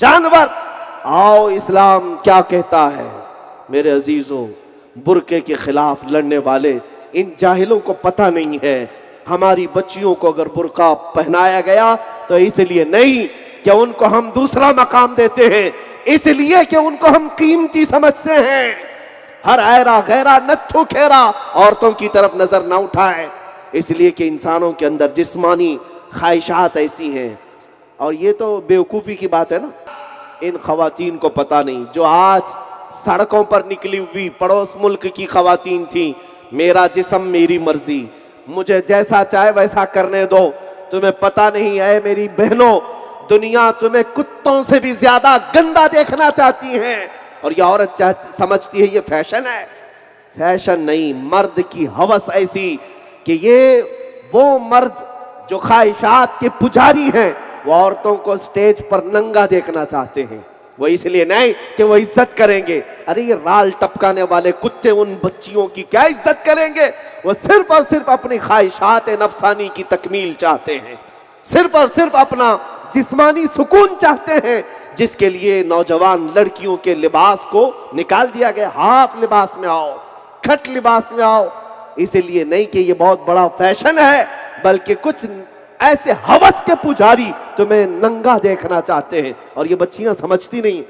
जानवर। आओ इस्लाम क्या कहता है। मेरे अजीजों, बुर्के के खिलाफ लड़ने वाले इन जाहिलों को पता नहीं है हमारी बच्चियों को अगर बुर्का पहनाया गया तो इसलिए नहीं कि उनको हम दूसरा मकाम देते हैं, इसलिए कि उनको हम कीमती समझते हैं। हर ऐरा गैरा नत्थु खेरा औरतों की तरफ नजर ना उठाए, इसलिए कि इंसानों के अंदर जिस्मानी ख्वाहिशात ऐसी हैं। और ये तो बेवकूफ़ी की बात है ना, इन खवातीन को पता नहीं जो आज सड़कों पर निकली हुई पड़ोस मुल्क की खवातीन थी, मेरा जिस्म मेरी मर्जी, मुझे जैसा चाहे वैसा करने दो। तुम्हें पता नहीं है मेरी बहनों, दुनिया तुम्हें कुत्तों से भी ज्यादा गंदा देखना चाहती है। और ये औरत समझती है ये फैशन है। फैशन नहीं, मर्द की हवस ऐसी कि ये वो मर्द जो ख्वाहिशात के पुजारी हैं वो औरतों को स्टेज पर नंगा देखना चाहते हैं। वो इसलिए नहीं कि वो इज्जत करेंगे। अरे ये राल टपकाने वाले कुत्ते उन बच्चियों की क्या इज्जत करेंगे। वो सिर्फ और सिर्फ अपनी ख्वाहिशात नफसानी की तकमील चाहते हैं, सिर्फ और सिर्फ अपना जिस्मानी सुकून चाहते हैं, जिसके लिए नौजवान लड़कियों के लिबास को निकाल दिया गया। हाफ लिबास में आओ, खट लिबास में आओ, इसलिए नहीं कि ये बहुत बड़ा फैशन है, बल्कि कुछ ऐसे हवस के पुजारी तुम्हें नंगा देखना चाहते हैं। और ये बच्चियां समझती नहीं,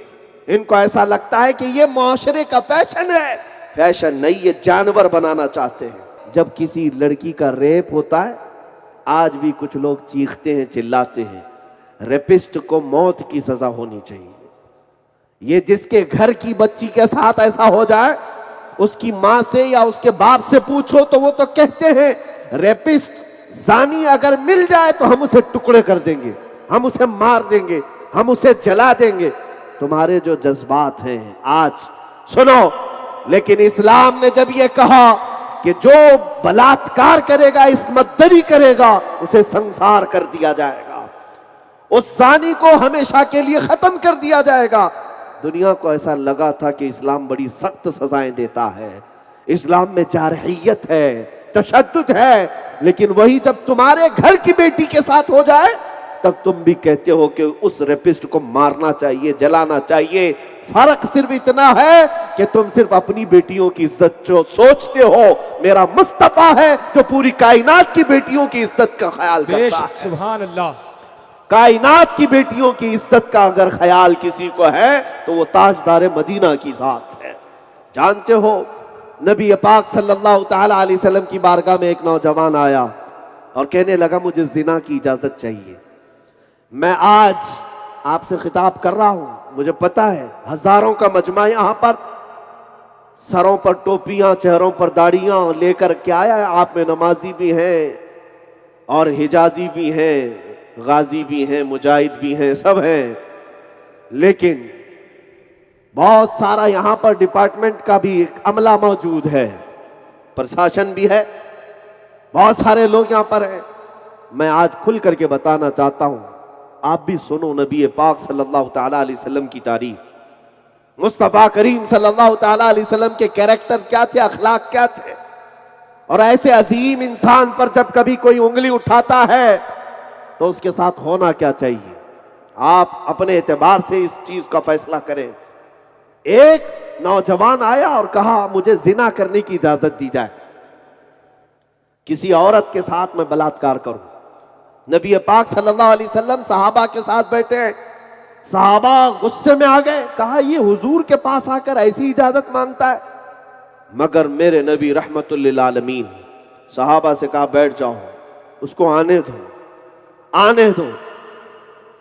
इनको ऐसा लगता है कि ये मुआशरे का फैशन है। फैशन नहीं, ये जानवर बनाना चाहते हैं। जब किसी लड़की का रेप होता है, आज भी कुछ लोग चीखते हैं, चिल्लाते हैं, रेपिस्ट को मौत की सजा होनी चाहिए। ये जिसके घर की बच्ची के साथ ऐसा हो जाए, उसकी माँ से या उसके बाप से पूछो तो वो तो कहते हैं रेपिस्ट जानी अगर मिल जाए तो हम उसे टुकड़े कर देंगे, हम उसे मार देंगे, हम उसे जला देंगे। तुम्हारे जो जज्बात हैं आज सुनो, लेकिन इस्लाम ने जब ये कहा कि जो बलात्कार करेगा, इस्मतदरी करेगा, उसे संसार कर दिया जाएगा, उस जानी को हमेशा के लिए खत्म कर दिया जाएगा। दुनिया को ऐसा लगा था कि इस्लाम बड़ी सख्त सजाएं देता है, इस्लाम में जारहियत है, तशद्दुद है, लेकिन वही जब तुम्हारे घर की बेटी के साथ हो जाए तब तुम भी कहते हो कि उस रेपिस्ट को मारना चाहिए, जलाना चाहिए। फर्क सिर्फ इतना है कि तुम सिर्फ अपनी बेटियों की इज्जत जो सोचते हो, मेरा मुस्तफा है जो पूरी कायनात की बेटियों की इज्जत का ख्याल करता है। सुभान अल्लाह। कायनात की बेटियों की इज्जत का अगर ख्याल किसी को है तो वो ताजदार मदीना की जात है। जानते हो, नबी पाक सल्लल्लाहु तआला अलैहि वसल्लम की बारगाह में एक नौजवान आया और कहने लगा मुझे जिना की इजाजत चाहिए। मैं आज आपसे खिताब कर रहा हूं, मुझे पता है हजारों का मजमा यहां पर, सरों पर टोपियां, चेहरों पर दाढ़ियां लेकर के आया है। आप में नमाजी भी हैं और हिजाजी भी हैं, गाजी भी हैं, मुजाहिद भी हैं, सब हैं, लेकिन बहुत सारा यहां पर डिपार्टमेंट का भी एक अमला मौजूद है, प्रशासन भी है, बहुत सारे लोग यहां पर हैं। मैं आज खुल करके बताना चाहता हूं, आप भी सुनो नबी पाक सल्लल्लाहु तआला अलैहि वसल्लम की तारीफ, मुस्तफा करीम सल्लल्लाहु तआला अलैहि वसल्लम के कैरेक्टर क्या थे, अखलाक क्या थे। और ऐसे अजीम इंसान पर जब कभी कोई उंगली उठाता है तो उसके साथ होना क्या चाहिए, आप अपने एतबार से इस चीज का फैसला करें। एक नौजवान आया और कहा मुझे जिना करने की इजाजत दी जाए, किसी औरत के साथ मैं बलात्कार करूं। नबी पाक सल्लल्लाहु अलैहि वसल्लम सहाबा के साथ बैठे हैं, सहाबा गुस्से में आ गए, कहा ये हुजूर के पास आकर ऐसी इजाजत मांगता है। मगर मेरे नबी रहमतुल लिल आलमीन, सहाबा से कहा बैठ जाओ, उसको आने दो, आने दो।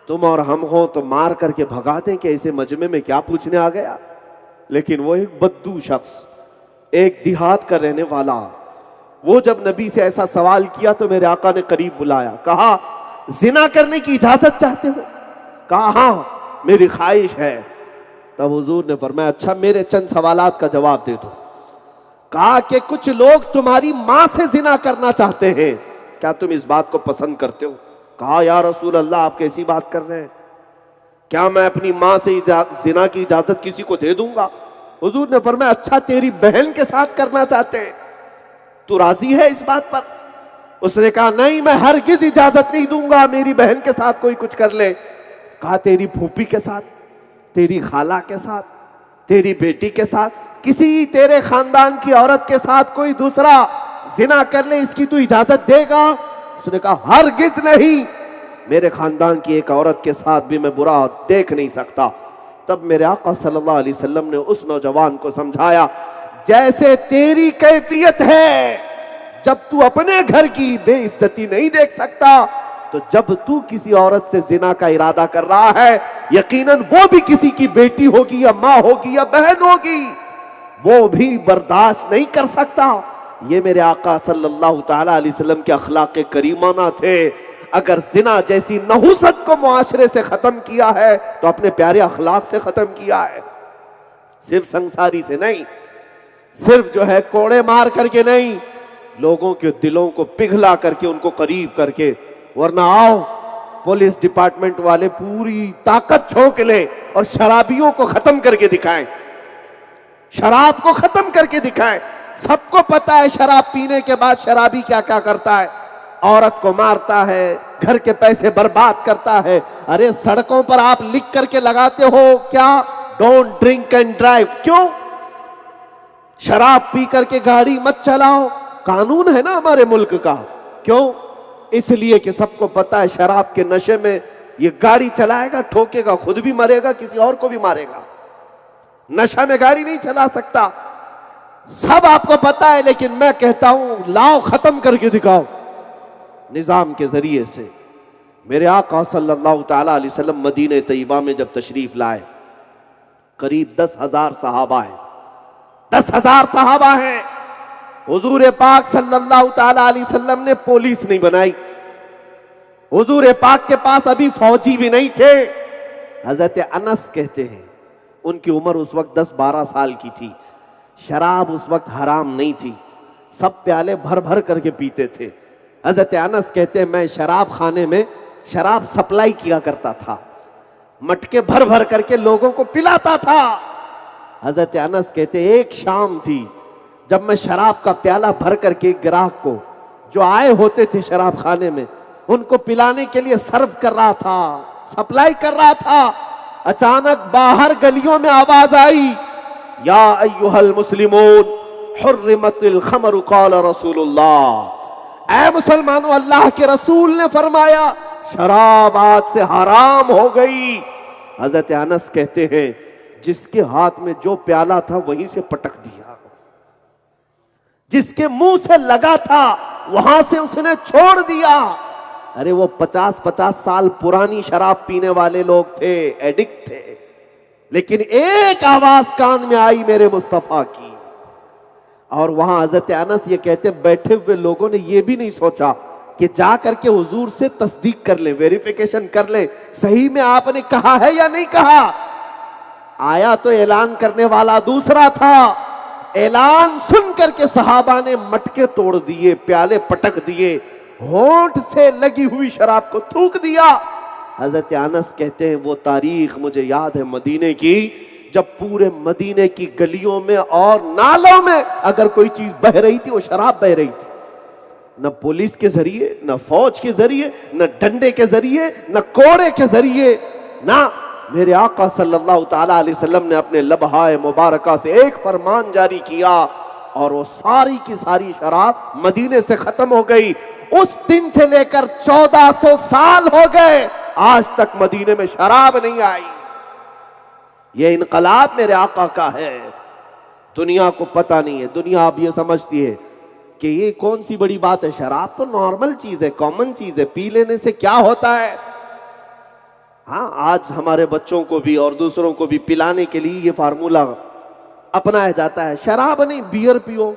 तुम और हम हो तो मार करके भगा दें कि ऐसे मजमे में क्या पूछने आ गया। लेकिन वो एक बद्दू शख्स, एक देहात का रहने वाला, वो जब नबी से ऐसा सवाल किया तो मेरे आका ने करीब बुलाया, कहा जिना करने की इजाजत चाहते हो? कहा हाँ मेरी ख्वाहिश है। तब हुजूर ने फरमाया अच्छा मेरे चंद सवालात का जवाब दे दो। कहा कि कुछ लोग तुम्हारी मां से जिना करना चाहते हैं, क्या तुम इस बात को पसंद करते हो? कहा या रसूल अल्लाह आप कैसी बात कर रहे हैं, क्या मैं अपनी मां से जिना की इजाजत किसी को दे दूंगा? हुजूर ने फरमाया अच्छा तेरी बहन के साथ करना चाहते हैं, तू राजी है इस बात पर? उसने कहा नहीं मैं हरगिज इजाजत नहीं दूंगा मेरी बहन के साथ कोई कुछ कर ले। कहा तेरी फूफी के साथ? तेरी खाला के साथ, तेरी बेटी के साथ, किसी तेरे खानदान की औरत के साथ कोई दूसरा जिना कर ले, इसकी तू इजाजत देगा? उसने कहा हरगिज नहीं, मेरे खानदान की एक औरत के साथ भी मैं बुरा देख नहीं सकता। तब मेरे आका सल्लल्लाहु अलैहि वसल्लम ने उस नौजवान को समझाया, जैसे तेरी कैफियत है, जब तू अपने घर की बेइज्जती नहीं देख सकता, तो जब तू किसी औरत से जिना का इरादा कर रहा है, यकीनन वो भी किसी की बेटी होगी या माँ होगी या बहन होगी, वो भी बर्दाश्त नहीं कर सकता। ये मेरे आका सल्लल्लाहु ताला अलैहि वसल्लम के अखलाक करीमाना थे। अगर जिना जैसी नहुसत को मुआशरे से खत्म किया है तो अपने प्यारे अखलाक से खत्म किया है। सिर्फ संसारी से नहीं, सिर्फ जो है कोड़े मार करके नहीं, लोगों के दिलों को पिघला करके, उनको करीब करके। वरना आओ पुलिस डिपार्टमेंट वाले पूरी ताकत झोंक ले और शराबियों को खत्म करके दिखाएं, शराब को खत्म करके दिखाएं। सबको पता है शराब पीने के बाद शराबी क्या क्या करता है, औरत को मारता है, घर के पैसे बर्बाद करता है। अरे सड़कों पर आप लिख करके लगाते हो क्या, डोंट ड्रिंक एंड ड्राइव, क्यों? शराब पी करके गाड़ी मत चलाओ, कानून है ना हमारे मुल्क का। क्यों? इसलिए कि सबको पता है शराब के नशे में ये गाड़ी चलाएगा, ठोकेगा, खुद भी मरेगा, किसी और को भी मारेगा। नशा में गाड़ी नहीं चला सकता, सब आपको पता है। लेकिन मैं कहता हूं लाओ खत्म करके दिखाओ निजाम के जरिए से। मेरे आका सल्लल्लाहु ताला अलैहि वसल्लम मदीने तैयबा में जब तशरीफ लाए, करीब 10,000 सहाबा हैं, 10,000 सहाबा हैं। हुजूर पाक सल्लल्लाहु ताला अलैहि वसल्लम ने पुलिस नहीं बनाई, हुजूर पाक के पास अभी फौजी भी नहीं थे। हजरत अनस कहते हैं उनकी उम्र उस वक्त 10-12 साल की थी, शराब उस वक्त हराम नहीं थी, सब प्याले भर भर करके पीते थे। हजरत अनस कहते हैं मैं शराब खाने में शराब सप्लाई किया करता था, मटके भर भर करके लोगों को पिलाता था। हजरत अनस कहते एक शाम थी जब मैं शराब का प्याला भर करके ग्राहक को जो आए होते थे शराब खाने में, उनको पिलाने के लिए सर्व कर रहा था, सप्लाई कर रहा था। अचानक बाहर गलियों में आवाज आई, या अय्युहल मुस्लिमून हुर्रिमतिल खमर क़ाल रसूलुल्लाह, ऐ मुसलमानों अल्लाह के रसूल ने फरमाया शराब आज से हराम हो गई। हजरत अनस कहते हैं जिसके हाथ में जो प्याला था वहीं से पटक दिया, जिसके मुंह से लगा था वहां से उसने छोड़ दिया। अरे वो 50-50 साल पुरानी शराब पीने वाले लोग थे, एडिक्ट थे, लेकिन एक आवाज कान में आई मेरे मुस्तफा की। और वहां हजरत अनस ये कहते बैठे हुए लोगों ने ये भी नहीं सोचा कि जा करके हुजूर से तस्दीक कर ले, वेरिफिकेशन कर ले, सही में आपने कहा है या नहीं कहा। आया तो ऐलान करने वाला दूसरा था, ऐलान सुन करके सहाबा ने मटके तोड़ दिए, प्याले पटक दिए, होंठ से लगी हुई शराब को थूक दिया। हजरत अनस कहते हैं वो तारीख मुझे याद है मदीने की, जब पूरे मदीने की गलियों में और नालों में अगर कोई चीज बह रही थी वो शराब बह रही थी। न पुलिस के जरिए, न फौज के जरिए, न डंडे के जरिए, न कोड़े के जरिए, ना मेरे आका सल्लल्लाहु ताला अलैहि वसल्लम ने अपने लबहाए मुबारका से एक फरमान जारी किया और वो सारी की सारी शराब मदीने से खत्म हो गई। उस दिन से लेकर 1400 साल हो गए, आज तक मदीने में शराब नहीं आई। ये इनकलाब मेरे आका का है। दुनिया को पता नहीं है, दुनिया अब ये समझती है कि ये कौन सी बड़ी बात है, शराब तो नॉर्मल चीज है, कॉमन चीज है, पी लेने से क्या होता है। हाँ, आज हमारे बच्चों को भी और दूसरों को भी पिलाने के लिए ये फार्मूला अपनाया जाता है, शराब नहीं बियर पियो।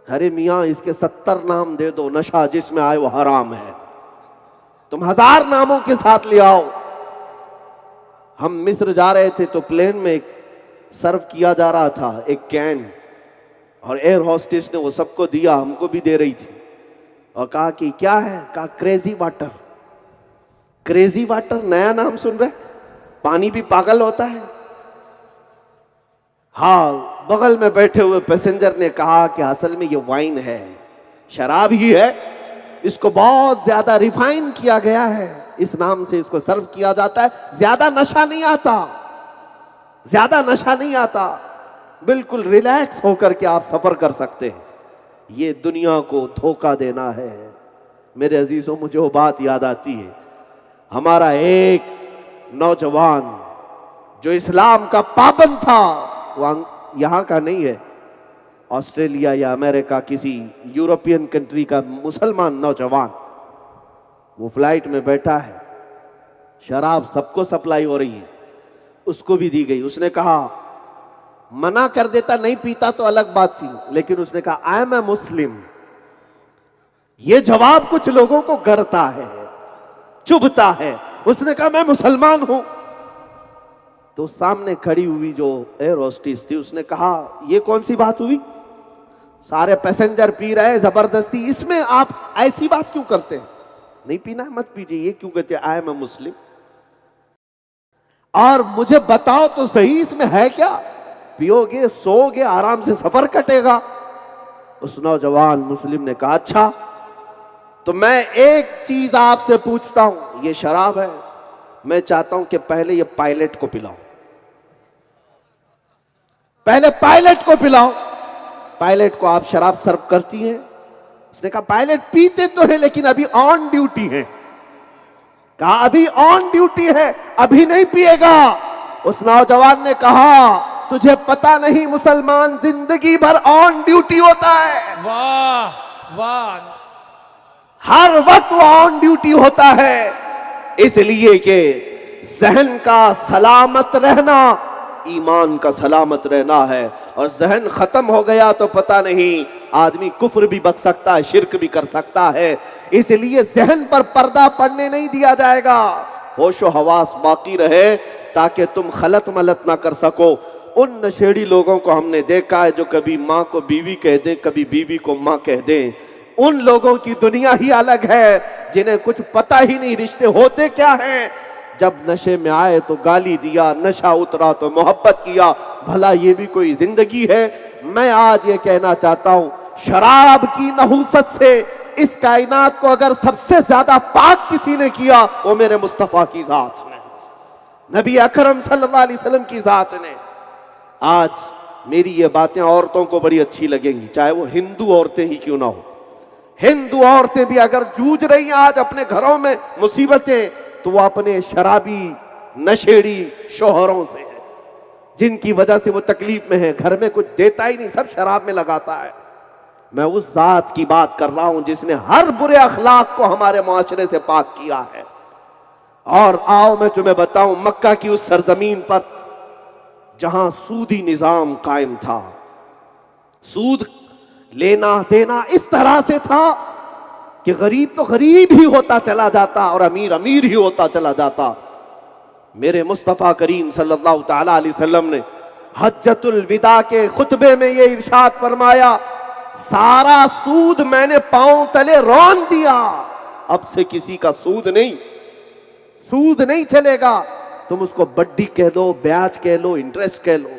अरे मियाँ इसके 70 नाम दे दो, नशा जिसमें आए वो हराम है, तुम 1000 नामों के साथ ले आओ। हम मिस्र जा रहे थे तो प्लेन में सर्व किया जा रहा था एक कैन, और एयर होस्टेस ने वो सबको दिया, हमको भी दे रही थी, और कहा कि क्या है, कहा क्रेजी वाटर। क्रेजी वाटर नया नाम सुन रहे, पानी भी पागल होता है। हाँ, बगल में बैठे हुए पैसेंजर ने कहा कि असल में ये वाइन है, शराब ही है, इसको बहुत ज्यादा रिफाइन किया गया है, इस नाम से इसको सर्व किया जाता है, ज्यादा नशा नहीं आता। ज्यादा नशा नहीं आता, बिल्कुल रिलैक्स होकर के आप सफर कर सकते हैं। ये दुनिया को धोखा देना है। मेरे अजीजों, मुझे वो बात याद आती है, हमारा एक नौजवान जो इस्लाम का पाबंद था, वो यहां का नहीं है, ऑस्ट्रेलिया या अमेरिका किसी यूरोपियन कंट्री का मुसलमान नौजवान, वो फ्लाइट में बैठा है, शराब सबको सप्लाई हो रही है, उसको भी दी गई। उसने कहा, मना कर देता नहीं पीता तो अलग बात थी, लेकिन उसने कहा आई एम ए मुस्लिम। यह जवाब कुछ लोगों को गड़ता है, चुभता है। उसने कहा मैं मुसलमान हूं। तो सामने खड़ी हुई जो एयर होस्टेस थी, उसने कहा यह कौन सी बात हुई, सारे पैसेंजर पी रहे हैं जबरदस्ती, इसमें आप ऐसी बात क्यों करते हैं? नहीं पीना है मत पीजिए, ये क्यों कहते आई एम ए मुस्लिम? और मुझे बताओ तो सही, इसमें है क्या? पियोगे, सोओगे, आराम से सफर कटेगा। उस नौजवान मुस्लिम ने कहा अच्छा, तो मैं एक चीज आपसे पूछता हूं, ये शराब है, मैं चाहता हूं कि पहले ये पायलट को पिलाओ, पहले पायलट को पिलाओ। पायलट को आप शराब सर्व करती हैं? उसने कहा पायलट पीते तो है लेकिन अभी ऑन ड्यूटी है। कहा अभी ऑन ड्यूटी है, अभी नहीं पिएगा। उस नौजवान ने कहा तुझे पता नहीं, मुसलमान जिंदगी भर ऑन ड्यूटी होता है। वाह वाह, हर वक्त वो ऑन ड्यूटी होता है, इसलिए कि जहन का सलामत रहना ईमान का सलामत रहना है। और जहन खत्म हो गया तो पता नहीं, आदमी कुफ्र भी बच सकता है, शिर्क भी कर सकता है। इसलिए जहन पर पर्दा पड़ने नहीं दिया जाएगा, होशो हवास बाकी रहे ताकि तुम खलत मलत ना कर सको। उन नशेड़ी लोगों को हमने देखा है जो कभी माँ को बीवी कह दें, कभी बीवी को माँ कह दें। उन लोगों की दुनिया ही अलग है जिन्हें कुछ पता ही नहीं रिश्ते होते क्या हैं। जब नशे में आए तो गाली दिया, नशा उतरा तो मोहब्बत किया, भला ये भी कोई जिंदगी है? मैं आज ये कहना चाहता हूं, शराब की नहुसत से इस कायनात को अगर सबसे ज्यादा पाक किसी ने किया, वो मेरे मुस्तफा की जात ने, नबी अकरम सल्लल्लाहु अलैहि वसल्लम की जात ने। आज मेरी ये बातें औरतों को बड़ी अच्छी लगेंगी, चाहे वो हिंदू औरतें ही क्यों ना हो। हिंदू औरतें भी अगर जूझ रही हैं आज अपने घरों में मुसीबतें, तो वो अपने शराबी नशेड़ी शोहरों से है, जिनकी वजह से वो तकलीफ में है, घर में कुछ देता ही नहीं, सब शराब में लगाता है। मैं उस जात की बात कर रहा हूं जिसने हर बुरे अखलाक को हमारे मुआशरे से पाक किया है। और आओ मैं तुम्हें बताऊं, मक्का की उस सरजमीन पर जहां सूदी निजाम कायम था, सूद लेना देना इस तरह से था कि गरीब तो गरीब ही होता चला जाता और अमीर अमीर ही होता चला जाता। मेरे मुस्तफ़ा करीम सल्लल्लाहु ताला अलैहि वसल्लम ने हज्जतुल विदा के खुतबे में ये इरशाद फरमाया, सारा सूद मैंने पांव तले रौंद दिया, अब से किसी का सूद नहीं, सूद नहीं चलेगा। तुम उसको बड्डी कह लो, ब्याज कह लो, इंटरेस्ट कह लो।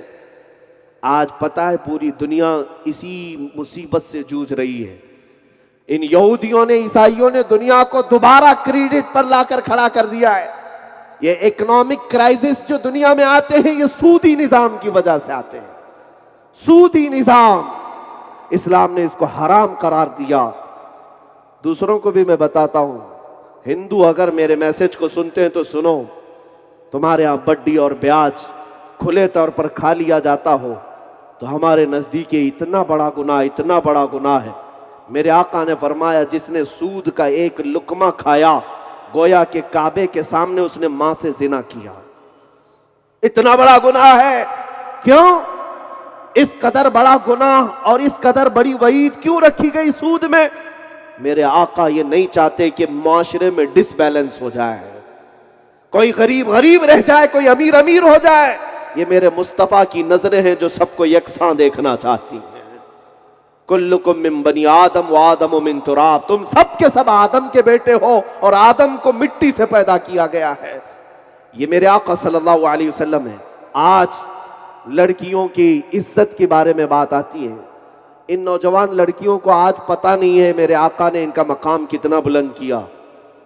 आज पता है पूरी दुनिया इसी मुसीबत से जूझ रही है। इन यहूदियों ने, ईसाइयों ने दुनिया को दोबारा क्रेडिट पर लाकर खड़ा कर दिया है। ये इकोनॉमिक क्राइसिस जो दुनिया में आते हैं, ये सूदी निजाम की वजह से आते हैं। सूदी निजाम, इस्लाम ने इसको हराम करार दिया। दूसरों को भी मैं बताता हूं, हिंदू अगर मेरे मैसेज को सुनते हैं तो सुनो, तुम्हारे यहां बड्डी और ब्याज खुले तौर पर खा लिया जाता हो तो हमारे नजदीक इतना बड़ा गुनाह, इतना बड़ा गुनाह है। मेरे आका ने फरमाया, जिसने सूद का एक लुकमा खाया, गोया के काबे के सामने उसने मां से जिना किया। इतना बड़ा गुनाह है। क्यों? इस कदर बड़ा गुनाह और इस कदर बड़ी वईद क्यों रखी गई सूद में? मेरे आका ये नहीं चाहते कि माशरे में डिसबैलेंस हो जाए, कोई गरीब गरीब रह जाए, कोई अमीर अमीर हो जाए। ये मेरे मुस्तफा की नजरें हैं जो सबको यकसां देखना चाहती हैं। कुल्लुकुम मिन बनी आदम व आदम मिन तुराब, तुम सब के सब आदम के बेटे हो और आदम को मिट्टी से पैदा किया गया है। ये मेरे आका सल्लल्लाहु अलैहि वसल्लम है। आज लड़कियों की इज्जत के बारे में बात आती है। इन नौजवान लड़कियों को आज पता नहीं है मेरे आका ने इनका मकाम कितना बुलंद किया।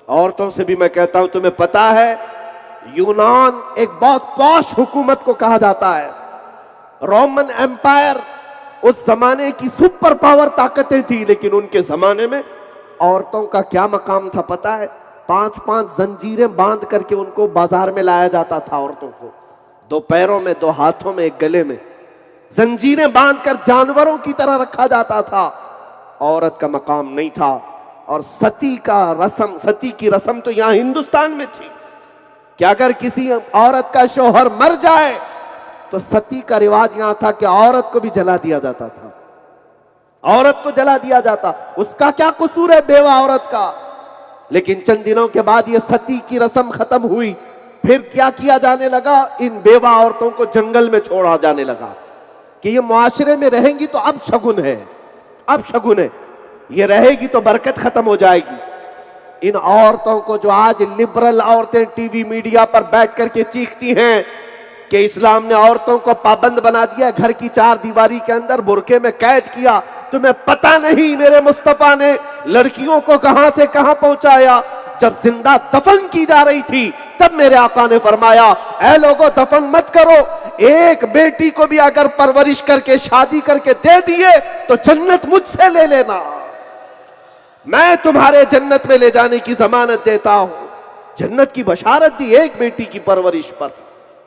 औरतों से भी मैं कहता हूं, तुम्हें पता है यूनान एक बहुत पॉश हुकूमत को कहा जाता है। रोमन एम्पायर उस जमाने की सुपर पावर ताकतें थी, लेकिन उनके जमाने में औरतों का क्या मकाम था पता है? 5-5 जंजीरें बांध करके उनको बाजार में लाया जाता था। औरतों को 2 पैरों में, 2 हाथों में, 1 गले में जंजीरें बांधकर जानवरों की तरह रखा जाता था। औरत का मकाम नहीं था। और सती की रस्म तो यहां हिंदुस्तान में थी कि अगर किसी औरत का शौहर मर जाए तो सती का रिवाज यहां था कि औरत को भी जला दिया जाता था। औरत को जला दिया जाता। उसका क्या कसूर है बेवा औरत का? लेकिन चंद दिनों के बाद ये सती की रस्म खत्म हुई। फिर क्या किया जाने लगा? इन बेवा औरतों को जंगल में छोड़ा जाने लगा कि ये मुआशरे में रहेंगी तो अब शगुन है, अब शगुन है, ये रहेगी तो बरकत खत्म हो जाएगी। इन औरतों को जो आज लिबरल औरतें टीवी मीडिया पर बैठ करके चीखती हैं कि इस्लाम ने औरतों को पाबंद बना दिया, घर की 4 दीवारी के अंदर बुरके में कैद किया, तुम्हें पता नहीं मेरे मुस्तफा ने लड़कियों को कहां से कहां पहुंचाया। जब जिंदा दफन की जा रही थी तब मेरे आका ने फरमाया, ऐ लोगों दफन मत करो, एक बेटी को भी अगर परवरिश करके शादी करके दे दिए तो जन्नत मुझसे ले लेना, मैं तुम्हारे जन्नत में ले जाने की जमानत देता हूं। जन्नत की बशारत दी एक बेटी की परवरिश पर।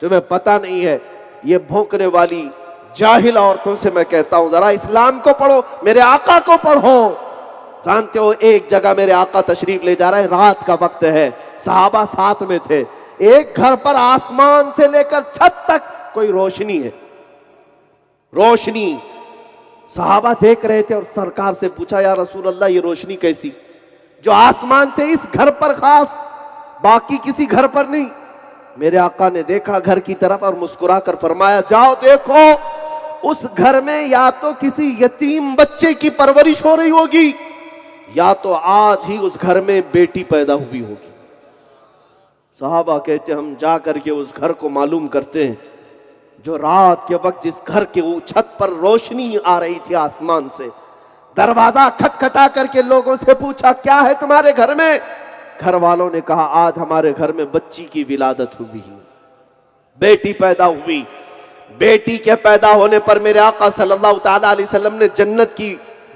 तुम्हें पता नहीं है। ये भौंकने वाली जाहिल औरतों से मैं कहता हूं, जरा इस्लाम को पढ़ो, मेरे आका को पढ़ो। जानते हो एक जगह मेरे आका तशरीफ ले जा रहे हैं, रात का वक्त है, सहाबा साथ में थे। एक घर पर आसमान से लेकर छत तक कोई रोशनी है, रोशनी। सहाबा देख रहे थे और सरकार से पूछा, या रसूल अल्लाह ये रोशनी कैसी, जो आसमान से इस घर पर खास, बाकी किसी घर पर नहीं। मेरे आका ने देखा घर की तरफ और मुस्कुरा कर फरमाया, जाओ देखो उस घर में या तो किसी यतीम बच्चे की परवरिश हो रही होगी या तो आज ही उस घर में बेटी पैदा हुई होगी। सहाबा कहते हम जा करके उस घर को मालूम करते हैं। जो रात के वक्त जिस घर के छत पर रोशनी आ रही थी आसमान से, दरवाजा खटखटा करके लोगों से पूछा, क्या है तुम्हारे घर में? घर वालों ने कहा, आज हमारे घर में बच्ची की विलादत हुई, बेटी पैदा हुई। बेटी के पैदा होने पर मेरे आका सल्लल्लाहु ताला अलैहि वसल्लम ने जन्नत की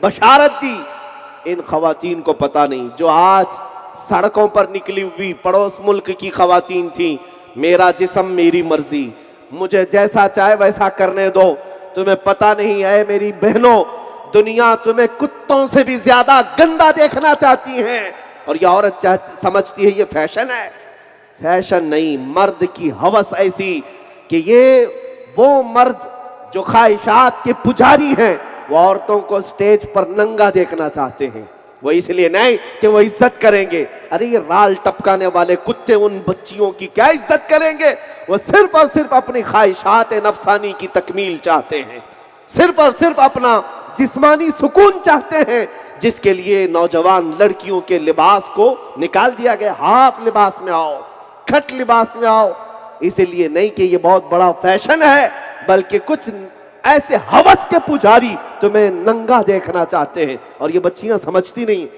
बशारत दी। इन खवातीन को पता नहीं जो आज सड़कों पर निकली हुई पड़ोस मुल्क की खवातीन थी, मेरा जिस्म मेरी मर्जी, मुझे जैसा चाहे वैसा करने दो। तुम्हें पता नहीं है मेरी बहनों, दुनिया तुम्हें कुत्तों से भी ज्यादा गंदा देखना चाहती है। और ये औरत समझती है ये फैशन है। फैशन नहीं, मर्द की हवस ऐसी कि ये वो मर्द जो ख्वाहिशात के पुजारी हैं, वो औरतों को स्टेज पर नंगा देखना चाहते हैं। वो इसलिए नहीं कि वो इज्जत करेंगे। अरे ये राल टपकाने वाले कुत्ते उन बच्चियों की क्या इज्जत करेंगे? वो सिर्फ और सिर्फ अपनी ख्वाहिशात नफसानी की तकमील चाहते हैं, सिर्फ और सिर्फ अपना जिस्मानी सुकून चाहते हैं, जिसके लिए नौजवान लड़कियों के लिबास को निकाल दिया गया। हाफ लिबास में आओ, खट लिबास में आओ। इसलिए नहीं कि ये बहुत बड़ा फैशन है, बल्कि कुछ ऐसे हवस के पुजारी तुम्हें नंगा देखना चाहते हैं। और ये बच्चियां समझती नहीं,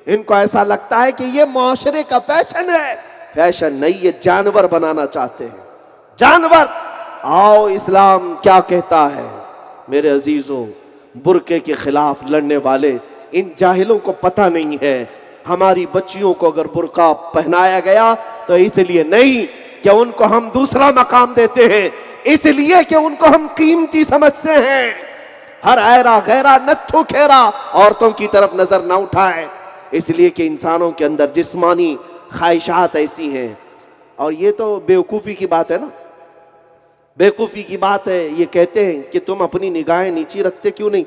इनको ऐसा लगता है कि ये मुआशरे का फैशन है। फैशन नहीं, ये जानवर बनाना चाहते हैं, जानवर। आओ इस्लाम क्या कहता है मेरे अजीजों, बुरके के खिलाफ लड़ने वाले इन जाहिलों को पता नहीं है। हमारी बच्चियों को अगर बुरका पहनाया गया तो इसलिए नहीं कि उनको हम दूसरा मकाम देते हैं, इसलिए कि उनको हम कीमती समझते हैं। हर ऐरा गैरा नत्थु खेरा औरतों की तरफ नजर ना उठाए, इसलिए कि इंसानों के अंदर जिस्मानी ख्वाहिशात ऐसी हैं। और ये तो बेवकूफ़ी की बात है ना, बेवकूफ़ी की बात है। ये कहते हैं कि तुम अपनी निगाहें नीची रखते क्यों नहीं?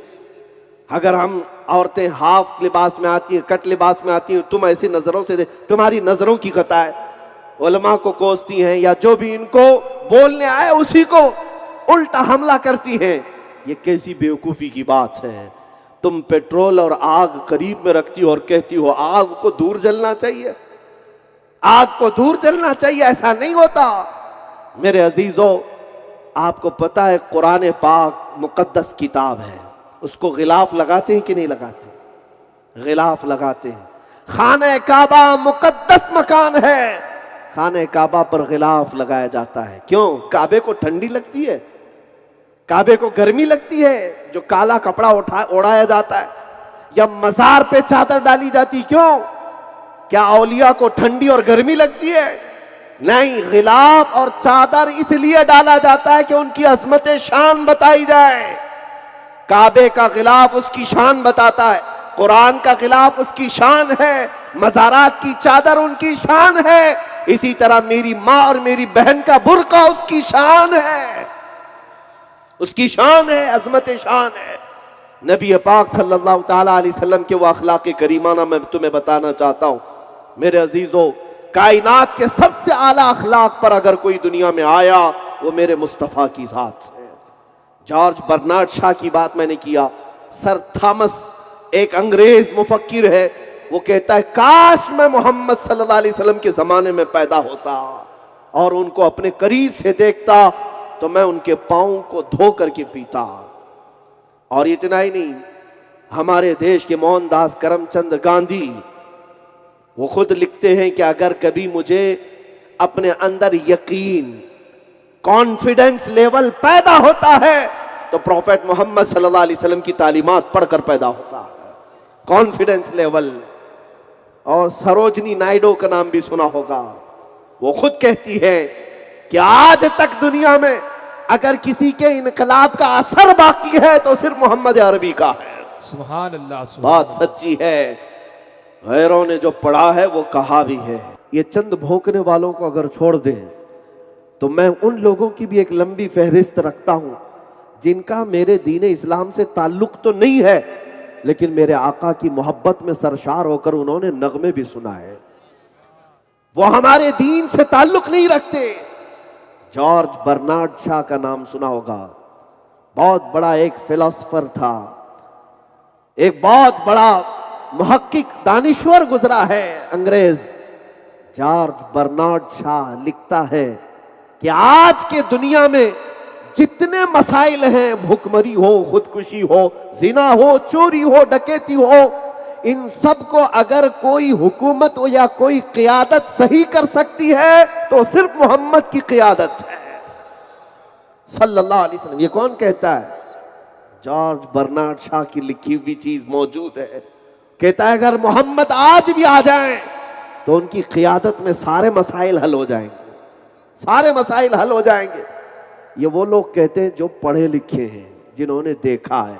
अगर हम औरतें हाफ लिबास में आती हैं, कट लिबास में आती हैं, तुम ऐसी नजरों से तुम्हारी नजरों की कथा है, उलमा को कोसती हैं या जो भी इनको बोलने आए उसी को उल्टा हमला करती हैं। ये कैसी बेवकूफ़ी की बात है? तुम पेट्रोल और आग करीब में रखती हो और कहती हो आग को दूर जलना चाहिए, आग को दूर जलना चाहिए। ऐसा नहीं होता मेरे अजीजों। आपको पता है कुरान पाक मुकद्दस किताब है, उसको गिलाफ लगाते हैं कि नहीं लगाते? गिलाफ लगाते हैं। खाने काबा मुकद्दस मकान है, खाने काबा पर गिलाफ लगाया जाता है। क्यों? काबे को ठंडी लगती है, काबे को गर्मी लगती है जो काला कपड़ा ओढ़ाया जाता है, या मजार पे चादर डाली जाती? क्यों? क्या औलिया को ठंडी और गर्मी लगती है? नहीं, गिलाफ और चादर इसलिए डाला जाता है कि उनकी अजमत शान बताई जाए। काबे का गिलाफ उसकी शान बताता है, कुरान का गिलाफ उसकी शान है, मज़ारात की चादर उनकी शान है। इसी तरह मेरी माँ और मेरी बहन का बुर्का उसकी शान है, उसकी शान है, अजमत शान है। नबी पाक सल्लल्लाहु ताला अलैहि वसल्लम के वो अखलाक करीमाना मैं तुम्हें बताना चाहता हूं मेरे अजीजों। कायनात के सबसे आला अखलाक पर अगर कोई दुनिया में आया वो मेरे मुस्तफ़ा की जात है। जॉर्ज बर्नार्ड शॉ की बात मैंने किया। सर थॉमस एक अंग्रेज मुफक्किर है, वो कहता है काश मैं मोहम्मद सल्लल्लाहु अलैहि वसल्लम के जमाने में पैदा होता और उनको अपने करीब से देखता तो मैं उनके पांव को धो करके पीता। और इतना ही नहीं, हमारे देश के मोहनदास करमचंद गांधी वो खुद लिखते हैं कि अगर कभी मुझे अपने अंदर यकीन, कॉन्फिडेंस लेवल पैदा होता है तो प्रोफेट मोहम्मद सल्लल्लाहु अलैहि वसल्लम की तालीमात पढ़कर पैदा होता है। Confidence level. और सरोजनी नायडू का नाम भी सुना होगा, वो खुद कहती है कि आज तक दुनिया में अगर किसी के इनकलाब का असर बाकी है तो सिर्फ मोहम्मद अरबी का है। सुभान अल्लाह, बात सच्ची है, गैरों ने जो पढ़ा है वो कहा भी है। ये चंद भौंकने वालों को अगर छोड़ दें तो मैं उन लोगों की भी एक लंबी फहरिस्त रखता हूं जिनका मेरे दीन इस्लाम से ताल्लुक तो नहीं है, लेकिन मेरे आका की मोहब्बत में सरशार होकर उन्होंने नगमे भी सुनाए। वो हमारे दीन से ताल्लुक नहीं रखते। जॉर्ज बर्नार्ड शॉ का नाम सुना होगा, बहुत बड़ा एक फिलोसफर था, एक बहुत बड़ा मुहक्किक दानिश्वर गुजरा है अंग्रेज। जॉर्ज बर्नार्ड शॉ लिखता है कि आज के दुनिया में जितने मसाइल हैं, भुखमरी हो, खुदकुशी हो, जिना हो, चोरी हो, डकैती हो, इन सब को अगर कोई हुकूमत हो या कोई क़ियादत सही कर सकती है तो सिर्फ मोहम्मद की क़ियादत है सल्लल्लाहु अलैहि वसल्लम। ये कौन कहता है? जॉर्ज बर्नार्ड शॉ की लिखी हुई चीज मौजूद है। कहता है अगर मोहम्मद आज भी आ जाएं तो उनकी क़ियादत में सारे मसाइल हल हो जाएंगे, सारे मसाइल हल हो जाएंगे। ये वो लोग कहते हैं जो पढ़े लिखे हैं, जिन्होंने देखा है।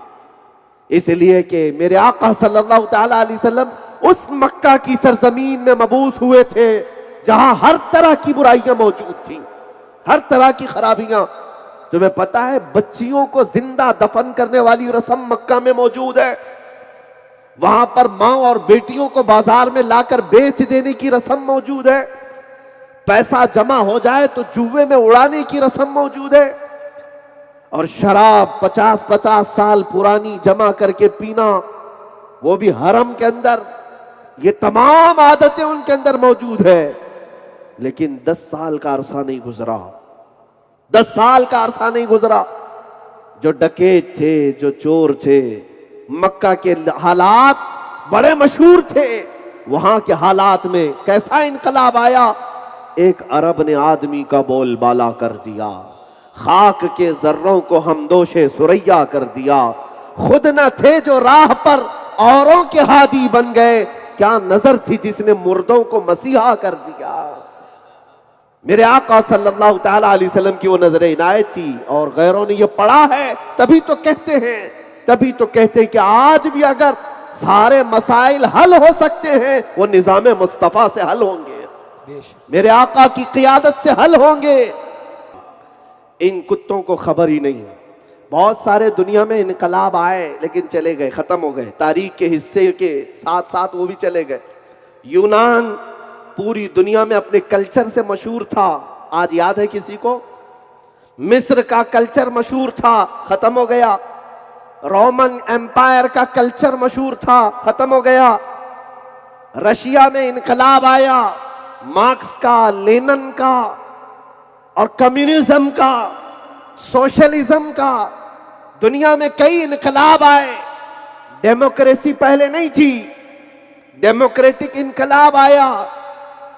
इसलिए कि मेरे आका सल्लल्लाहु ताला अलैहि वसल्लम उस मक्का की सरजमीन में मबूस हुए थे जहां हर तरह की बुराइयां मौजूद थी, हर तरह की खराबियां। तुम्हें पता है बच्चियों को जिंदा दफन करने वाली रस्म मक्का में मौजूद है। वहां पर मां और बेटियों को बाजार में लाकर बेच देने की रस्म मौजूद है। पैसा जमा हो जाए तो जुए में उड़ाने की रस्म मौजूद है। और शराब 50-50 साल पुरानी जमा करके पीना, वो भी हरम के अंदर। ये तमाम आदतें उनके अंदर मौजूद है। लेकिन 10 साल का अरसा नहीं गुजरा, 10 साल का अरसा नहीं गुजरा, जो डकैत थे, जो चोर थे, मक्का के हालात बड़े मशहूर थे। वहां के हालात में कैसा इनकलाब आया। एक अरब ने आदमी का बोलबाला कर दिया, खाक के जर्रों को हमदोशे सुरैया कर दिया। खुद न थे जो राह पर औरों के हादी बन गए, क्या नजर थी जिसने मुर्दों को मसीहा कर दिया। मेरे आका सल्लल्लाहु ताला अलैहि वसल्लम की वो नजर इनायत थी। और गैरों ने ये पढ़ा है, तभी तो कहते हैं कि आज भी अगर सारे मसाइल हल हो सकते हैं वो निजाम मुस्तफा से हल होंगे, मेरे आका की क़ियादत से हल होंगे। इन कुत्तों को खबर ही नहीं है। बहुत सारे दुनिया में इनकलाब आए लेकिन चले गए, खत्म हो गए, तारीख के हिस्से के साथ साथ वो भी चले गए। यूनान पूरी दुनिया में अपने कल्चर से मशहूर था, आज याद है किसी को? मिस्र का कल्चर मशहूर था, खत्म हो गया। रोमन एम्पायर का कल्चर मशहूर था, खत्म हो गया। रशिया में इनकलाब आया, मार्क्स का, लेनिन का और कम्युनिज्म का, सोशलिज्म का। दुनिया में कई इनकलाब आए। डेमोक्रेसी पहले नहीं थी, डेमोक्रेटिक इनकलाब आया।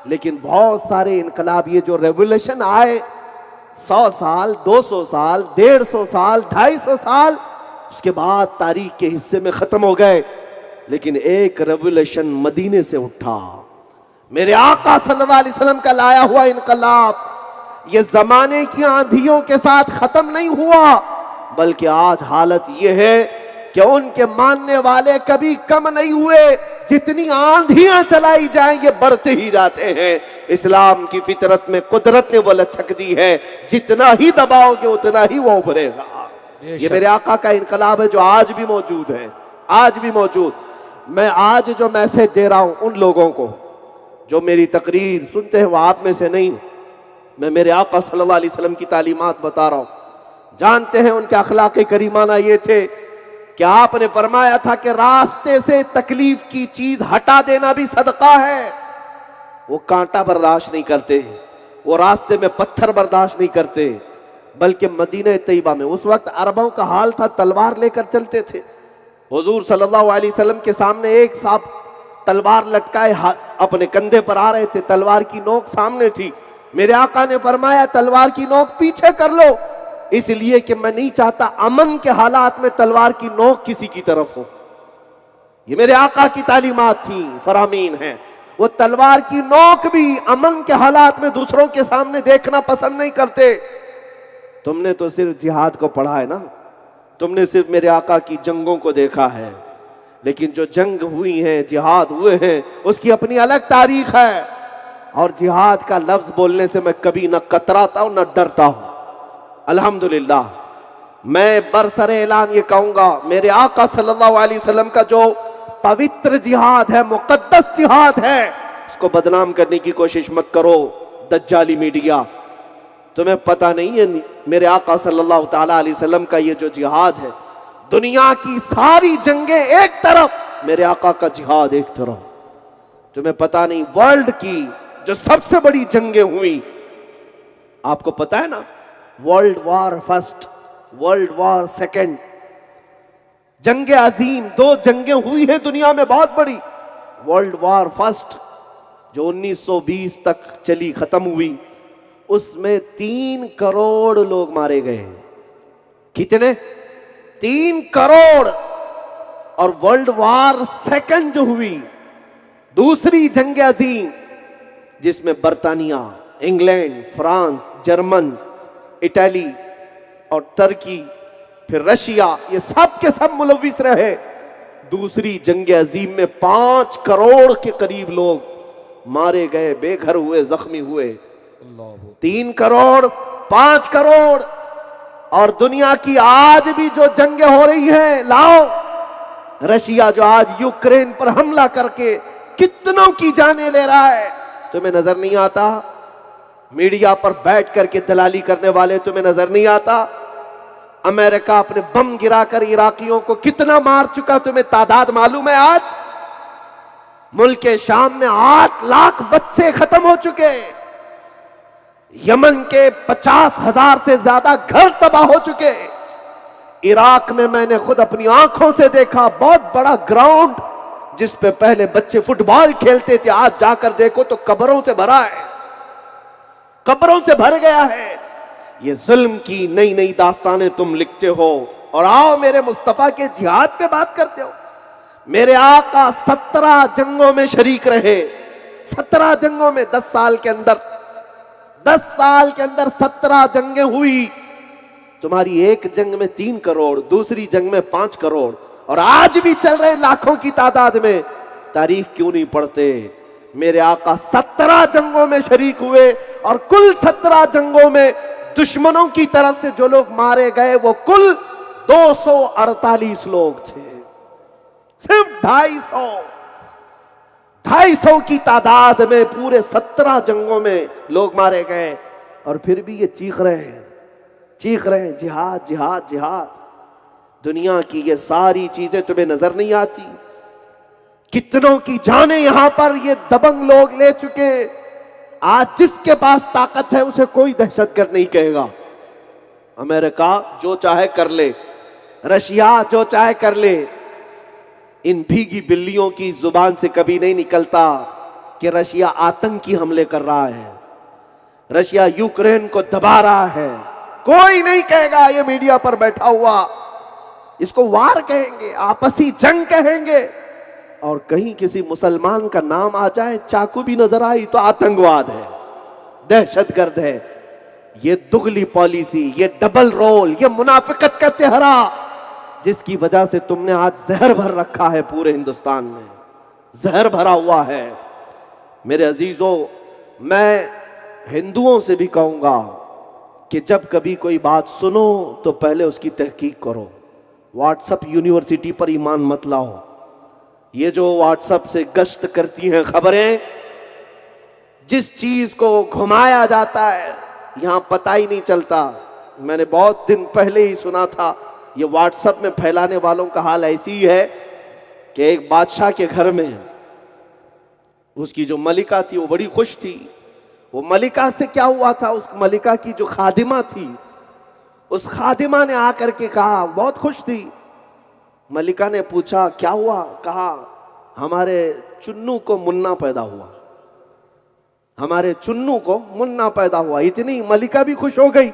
लेकिन बहुत सारे इनकलाब, ये जो रेवोल्यूशन आए 100 साल, 200 साल, 150 साल, 250 साल, उसके बाद तारीख के हिस्से में खत्म हो गए। लेकिन एक रेवोल्यूशन मदीने से उठा, मेरे आका सल्लल्लाहु अलैहि वसल्लम का लाया हुआ इनकलाब। ये जमाने की आंधियों के साथ खत्म नहीं हुआ, बल्कि आज हालत यह है कि उनके मानने वाले कभी कम नहीं हुए। जितनी आंधियां चलाई जाएं ये बढ़ते ही जाते हैं। इस्लाम की फितरत में कुदरत ने वो लचक दी है, जितना ही दबाओगे उतना ही वो उभरेगा। ये मेरे आका का इनकलाब है जो आज भी मौजूद है, आज भी मौजूद। मैं आज जो मैसेज दे रहा हूं उन लोगों को जो मेरी तकरीर सुनते हैं, वो आप में से नहीं, मैं मेरे आका सल्लल्लाहु अलैहि वसल्लम की तालीमात बता रहा हूं। जानते हैं उनके अखलाक करीमाना ये थे कि आपने फरमाया था कि रास्ते से तकलीफ की चीज हटा देना भी सदका है। वो कांटा बर्दाश्त नहीं करते, वो रास्ते में पत्थर बर्दाश्त नहीं करते, बल्कि मदीना तैयबा में उस वक्त अरबों का हाल था, तलवार लेकर चलते थे। हुजूर सल्लल्लाहु अलैहि वसल्लम के सामने एक साहब तलवार लटकाए अपने कंधे पर आ रहे थे, तलवार की नोक सामने थी। मेरे आका ने फरमाया तलवार की नोक पीछे कर लो, इसलिए कि मैं नहीं चाहता अमन के हालात में तलवार की नोक किसी की तरफ हो। ये मेरे आका की तालीमात थी, फरामीन है। वो तलवार की नोक भी अमन के हालात में दूसरों के सामने देखना पसंद नहीं करते। तुमने तो सिर्फ जिहाद को पढ़ा है ना, तुमने सिर्फ मेरे आका की जंगों को देखा है, लेकिन जो जंग हुई हैं, जिहाद हुए हैं, उसकी अपनी अलग तारीख है। और जिहाद का लफ्ज बोलने से मैं कभी न कतराता हूं न डरता हूं। अल्हम्दुलिल्लाह, मैं बरसरे ऐलान ये कहूंगा, मेरे आका सल्लल्लाहु अलैहि वसल्लम का जो पवित्र जिहाद है, मुकद्दस जिहाद है, उसको बदनाम करने की कोशिश मत करो दज्जाली मीडिया। तुम्हें पता नहीं है मेरे आका सल्लल्लाहु ताला अलैहि वसल्लम का ये जो जिहाद है, दुनिया की सारी जंगें एक तरफ, मेरे आका का जिहाद एक तरफ। तुम्हें पता नहीं वर्ल्ड की जो सबसे बड़ी जंगें हुई, आपको पता है ना, world war first, world war second, जंगे अजीम, 2 जंगें हुई हैं दुनिया में बहुत बड़ी। वर्ल्ड वॉर फर्स्ट जो 1920 तक चली, खत्म हुई, उसमें 3 करोड़ लोग मारे गए। कितने? 3 करोड़। और वर्ल्ड वॉर सेकंड जो हुई, दूसरी जंग अजीम, जिसमें बर्तानिया, इंग्लैंड, फ्रांस, जर्मन, इटली और तुर्की, फिर रशिया, ये सब के सब मुलविस रहे। दूसरी जंग अजीम में 5 करोड़ के करीब लोग मारे गए, बेघर हुए, जख्मी हुए। 3 करोड़, 5 करोड़। और दुनिया की आज भी जो जंगें हो रही हैं, लाओ, रशिया जो आज यूक्रेन पर हमला करके कितनों की जानें ले रहा है, तुम्हें नजर नहीं आता? मीडिया पर बैठ करके दलाली करने वाले तुम्हें नजर नहीं आता? अमेरिका अपने बम गिराकर इराकियों को कितना मार चुका, तुम्हें तादाद मालूम है? आज मुल्क शाम में 8 लाख बच्चे खत्म हो चुके। यमन के 50,000 से ज्यादा घर तबाह हो चुके। इराक में मैंने खुद अपनी आंखों से देखा, बहुत बड़ा ग्राउंड जिस पे पहले बच्चे फुटबॉल खेलते थे, आज जाकर देखो तो कब्रों से भरा है, कब्रों से भर गया है। ये जुल्म की नई नई दास्तानें तुम लिखते हो और आओ मेरे मुस्तफा के जिहाद पे बात करते हो। मेरे आका 17 जंगों में शरीक रहे, 17 जंगों में 10 साल के अंदर, 10 साल के अंदर 17 जंगें हुई। तुम्हारी एक जंग में 3 करोड़, दूसरी जंग में 5 करोड़, और आज भी चल रहे लाखों की तादाद में। तारीख क्यों नहीं पढ़ते? मेरे आका 17 जंगों में शरीक हुए और कुल 17 जंगों में दुश्मनों की तरफ से जो लोग मारे गए वो कुल 248 लोग थे। सिर्फ 250 की तादाद में पूरे 17 जंगों में लोग मारे गए, और फिर भी ये चीख रहे हैं जिहाद जिहाद जिहाद। दुनिया की ये सारी चीजें तुम्हें नजर नहीं आती? कितनों की जानें यहां पर ये दबंग लोग ले चुके। आज जिसके पास ताकत है उसे कोई दहशतगर्द नहीं कहेगा। अमेरिका जो चाहे कर ले, रशिया जो चाहे कर ले, इन भीगी बिल्लियों की जुबान से कभी नहीं निकलता कि रशिया आतंकी हमले कर रहा है, रशिया यूक्रेन को दबा रहा है। कोई नहीं कहेगा ये मीडिया पर बैठा हुआ, इसको वार कहेंगे, आपसी जंग कहेंगे। और कहीं किसी मुसलमान का नाम आ जाए, चाकू भी नजर आई, तो आतंकवाद है, दहशतगर्द है। ये दुगली पॉलिसी, ये डबल रोल, ये मुनाफिकत का चेहरा, जिसकी वजह से तुमने आज जहर भर रखा है, पूरे हिंदुस्तान में जहर भरा हुआ है। मेरे अजीजों, मैं हिंदुओं से भी कहूंगा कि जब कभी कोई बात सुनो तो पहले उसकी तहकीक करो। व्हाट्सएप यूनिवर्सिटी पर ईमान मत लाओ। ये जो व्हाट्सएप से गश्त करती हैं खबरें, जिस चीज को घुमाया जाता है यहां पता ही नहीं चलता। मैंने बहुत दिन पहले ही सुना था, ये व्हाट्सएप में फैलाने वालों का हाल ऐसी ही है कि एक बादशाह के घर में उसकी जो मलिका थी वो बड़ी खुश थी। वो मलिका से क्या हुआ था, उस मलिका की जो खादिमा थी, उस खादिमा ने आकर के कहा, बहुत खुश थी। मलिका ने पूछा क्या हुआ, कहा हमारे चुन्नू को मुन्ना पैदा हुआ, हमारे चुन्नू को मुन्ना पैदा हुआ। इतनी मलिका भी खुश हो गई।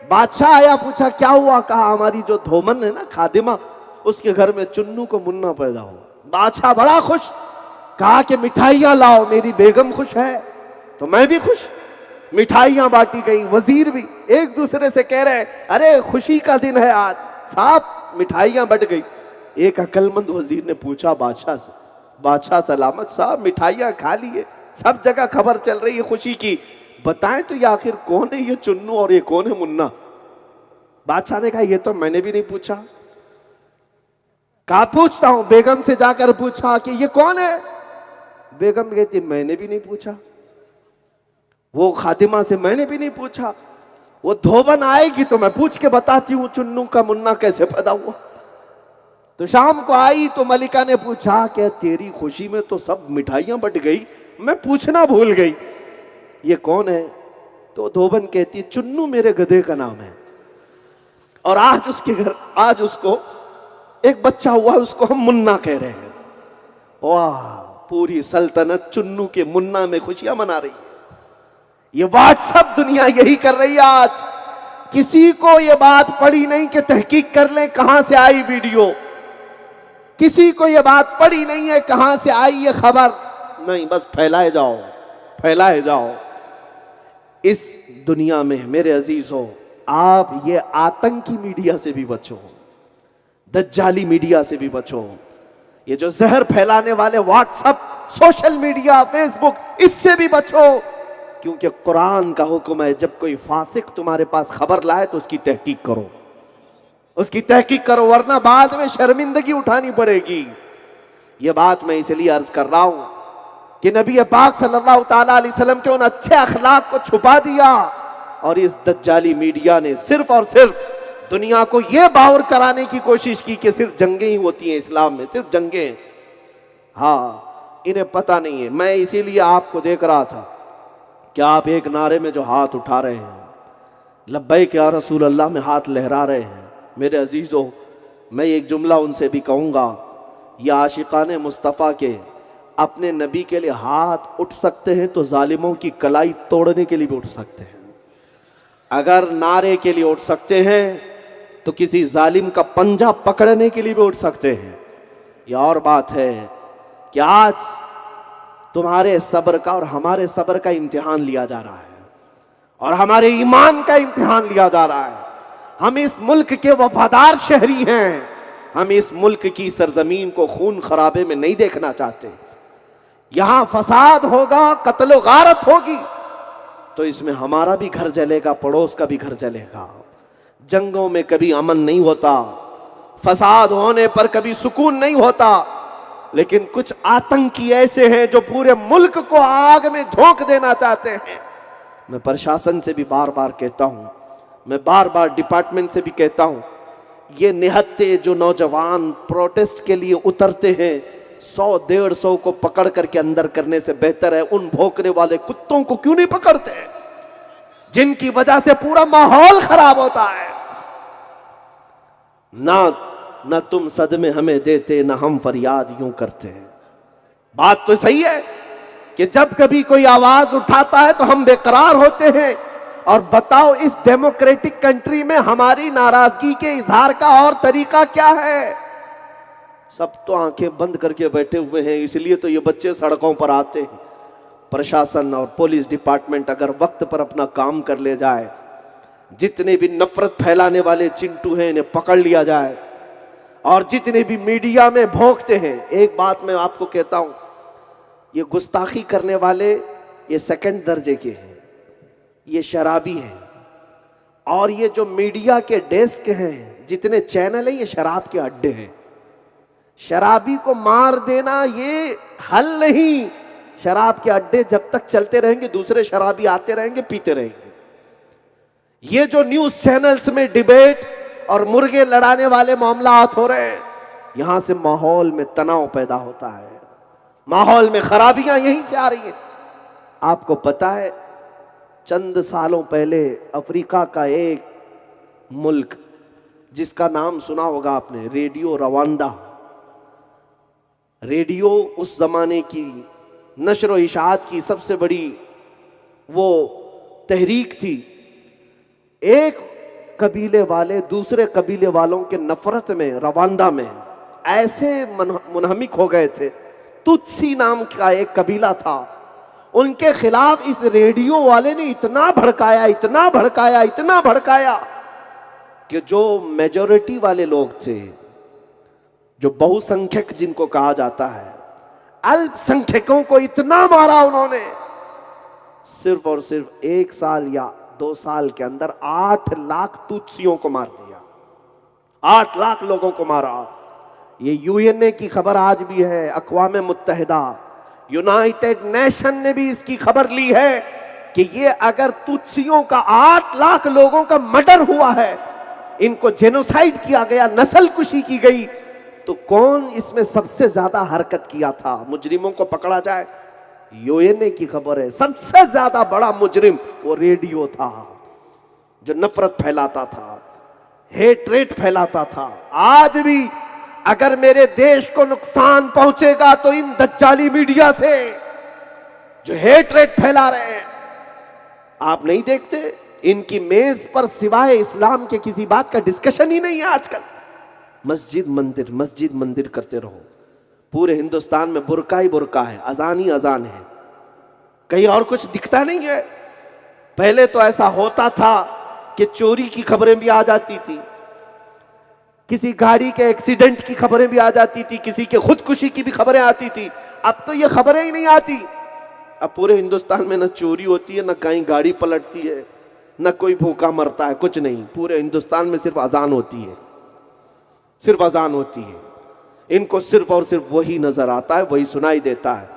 बादशाह आया, पूछा क्या हुआ, कहा हमारी जो धोमन है ना खादिमा, उसके घर में चुन्नू को मुन्ना पैदा हुआ। बादशाह बड़ा खुश, कहा कि मिठाइयां लाओ, मेरी बेगम खुश है तो मैं भी खुश। मिठाइयां बांटी गई, वजीर भी एक दूसरे से कह रहे अरे खुशी का दिन है आज, साहब मिठाइयां बट गई। एक अक्लमंद वजीर ने पूछा बादशाह से, बादशाह सलामत साहब मिठाइयां खा लिए, सब जगह खबर चल रही है खुशी की, बताएं तो ये आखिर कौन है ये चुन्नू और ये कौन है मुन्ना। बादशाह ने कहा ये तो मैंने भी नहीं पूछा। कहा पूछता हूं, बेगम से जाकर पूछा कि ये कौन है। बेगम कहती मैंने भी नहीं पूछा। वो खादिमा से मैंने भी नहीं पूछा। वो धोबन आएगी तो मैं पूछ के बताती हूं चुन्नू का मुन्ना कैसे पैदा हुआ। तो शाम को आई तो मलिका ने पूछा कि तेरी खुशी में तो सब मिठाइयां बट गई, मैं पूछना भूल गई, ये कौन है। तो धोबन कहती चुन्नू मेरे गधे का नाम है, और आज उसके घर, आज उसको एक बच्चा हुआ, उसको हम मुन्ना कह रहे हैं। वाह, पूरी सल्तनत चुन्नू के मुन्ना में खुशियां मना रही है। ये व्हाट्सएप दुनिया यही कर रही है आज। किसी को ये बात पड़ी नहीं कि तहकीक कर लें कहां से आई वीडियो, किसी को ये बात पड़ी नहीं है कहां से आई ये खबर, नहीं, बस फैलाए जाओ, फैलाए जाओ। इस दुनिया में मेरे अजीजों, आप ये आतंकी मीडिया से भी बचो, दज्जाली मीडिया से भी बचो। ये जो जहर फैलाने वाले व्हाट्सएप, सोशल मीडिया, फेसबुक, इससे भी बचो। क्योंकि कुरान का हुक्म है जब कोई फासिक तुम्हारे पास खबर लाए तो उसकी तहकीक करो, उसकी तहकीक करो, वरना बाद में शर्मिंदगी उठानी पड़ेगी। यह बात मैं इसलिए अर्ज कर रहा हूं कि नबी पाक सल्लल्लाहु ताला अलैहि वसल्लम के उन अच्छे अखलाक को छुपा दिया, और इस दज्जाली मीडिया ने सिर्फ और सिर्फ दुनिया को यह बावर कराने की कोशिश की कि सिर्फ जंगें ही होती हैं इस्लाम में, सिर्फ जंगें। हाँ, इन्हें पता नहीं है। मैं इसीलिए आपको देख रहा था कि आप एक नारे में जो हाथ उठा रहे हैं, लब्बैक या रसूल अल्लाह में हाथ लहरा रहे हैं। मेरे अजीजों, मैं एक जुमला उनसे भी कहूँगा, या आशिकाने मुस्तफ़ा के अपने नबी के लिए हाथ उठ सकते हैं तो जालिमों की कलाई तोड़ने के लिए भी उठ सकते हैं। अगर नारे के लिए उठ सकते हैं तो किसी जालिम का पंजा पकड़ने के लिए भी उठ सकते हैं। यह और बात है कि आज तुम्हारे सब्र का और हमारे सब्र का इम्तिहान लिया जा रहा है, और हमारे ईमान का इम्तिहान लिया जा रहा है। हम इस मुल्क के वफादार शहरी हैं, हम इस मुल्क की सरजमीन को खून खराबे में नहीं देखना चाहते। यहां फसाद होगा, कत्लो गारत होगी, तो इसमें हमारा भी घर जलेगा, पड़ोस का भी घर जलेगा। जंगों में कभी अमन नहीं होता, फसाद होने पर कभी सुकून नहीं होता, लेकिन कुछ आतंकी ऐसे हैं जो पूरे मुल्क को आग में झोंक देना चाहते हैं। मैं प्रशासन से भी बार बार कहता हूं, मैं बार बार डिपार्टमेंट से भी कहता हूं, ये निहत्ते जो नौजवान प्रोटेस्ट के लिए उतरते हैं, 100-150 को पकड़ करके अंदर करने से बेहतर है उन भौंकने वाले कुत्तों को क्यों नहीं पकड़ते, जिनकी वजह से पूरा माहौल खराब होता है। ना तुम सदमे हमें देते, ना हम फरियाद यूं करते। बात तो सही है कि जब कभी कोई आवाज उठाता है तो हम बेकरार होते हैं। और बताओ इस डेमोक्रेटिक कंट्री में हमारी नाराजगी के इजहार का और तरीका क्या है? सब तो आंखें बंद करके बैठे हुए हैं, इसलिए तो ये बच्चे सड़कों पर आते हैं। प्रशासन और पुलिस डिपार्टमेंट अगर वक्त पर अपना काम कर ले जाए, जितने भी नफरत फैलाने वाले चिंटू हैं इन्हें पकड़ लिया जाए, और जितने भी मीडिया में भोंकते हैं, एक बात मैं आपको कहता हूं, ये गुस्ताखी करने वाले ये सेकंड दर्जे के हैं, ये शराबी हैं। और ये जो मीडिया के डेस्क हैं, जितने चैनल हैं, ये शराब के अड्डे हैं। शराबी को मार देना ये हल नहीं। शराब के अड्डे जब तक चलते रहेंगे, दूसरे शराबी आते रहेंगे, पीते रहेंगे। ये जो न्यूज चैनल्स में डिबेट और मुर्गे लड़ाने वाले मामलात हो रहे हैं, यहां से माहौल में तनाव पैदा होता है, माहौल में खराबियां यहीं से आ रही हैं। आपको पता है, चंद सालों पहले अफ्रीका का एक मुल्क जिसका नाम सुना होगा आपने, रेडियो रवांडा। रेडियो उस जमाने की नशर व इशाअत की सबसे बड़ी वो तहरीक थी। एक कबीले वाले दूसरे कबीले वालों के नफरत में रवांडा में ऐसे मुनहमिक हो गए थे। तुत्सी नाम का एक कबीला था, उनके खिलाफ इस रेडियो वाले ने इतना भड़काया, इतना भड़काया, इतना भड़काया कि जो मेजॉरिटी वाले लोग थे, जो बहुसंख्यक जिनको कहा जाता है, अल्पसंख्यकों को इतना मारा उन्होंने। सिर्फ और सिर्फ 1 साल या 2 साल के अंदर 8 लाख तुत्सियों को मार दिया, 8 लाख लोगों को मारा। ये यूएनए की खबर आज भी है, अक़वाम मुत्तहिदा, यूनाइटेड नेशन ने भी इसकी खबर ली है कि ये अगर तुत्सियों का 8 लाख लोगों का मर्डर हुआ है, इनको जेनोसाइड किया गया, नस्लकुशी की गई, तो कौन इसमें सबसे ज्यादा हरकत किया था? मुजरिमों को पकड़ा जाए, यूएनए की खबर है, सबसे ज्यादा बड़ा मुजरिम वो रेडियो था, जो नफरत फैलाता था, हेट्रेट फैलाता था। आज भी अगर मेरे देश को नुकसान पहुंचेगा तो इन दज्जाली मीडिया से, जो हेट्रेट फैला रहे हैं। आप नहीं देखते इनकी मेज पर सिवाय इस्लाम के किसी बात का डिस्कशन ही नहीं है आजकल। मस्जिद मंदिर करते रहो। पूरे हिंदुस्तान में बुर्का ही बुर्का है, अजान ही अजान है, कहीं और कुछ दिखता नहीं है। पहले तो ऐसा होता था कि चोरी की खबरें भी आ जाती थी, किसी गाड़ी के एक्सीडेंट की खबरें भी आ जाती थी, किसी के खुदकुशी की भी खबरें आती थी। अब तो ये खबरें ही नहीं आती। अब पूरे हिंदुस्तान में न चोरी होती है, न कहीं गाड़ी पलटती है, न कोई भूखा मरता है, कुछ नहीं। पूरे हिंदुस्तान में सिर्फ अजान होती है, सिर्फ अजान होती है। इनको सिर्फ और सिर्फ वही नजर आता है, वही सुनाई देता है।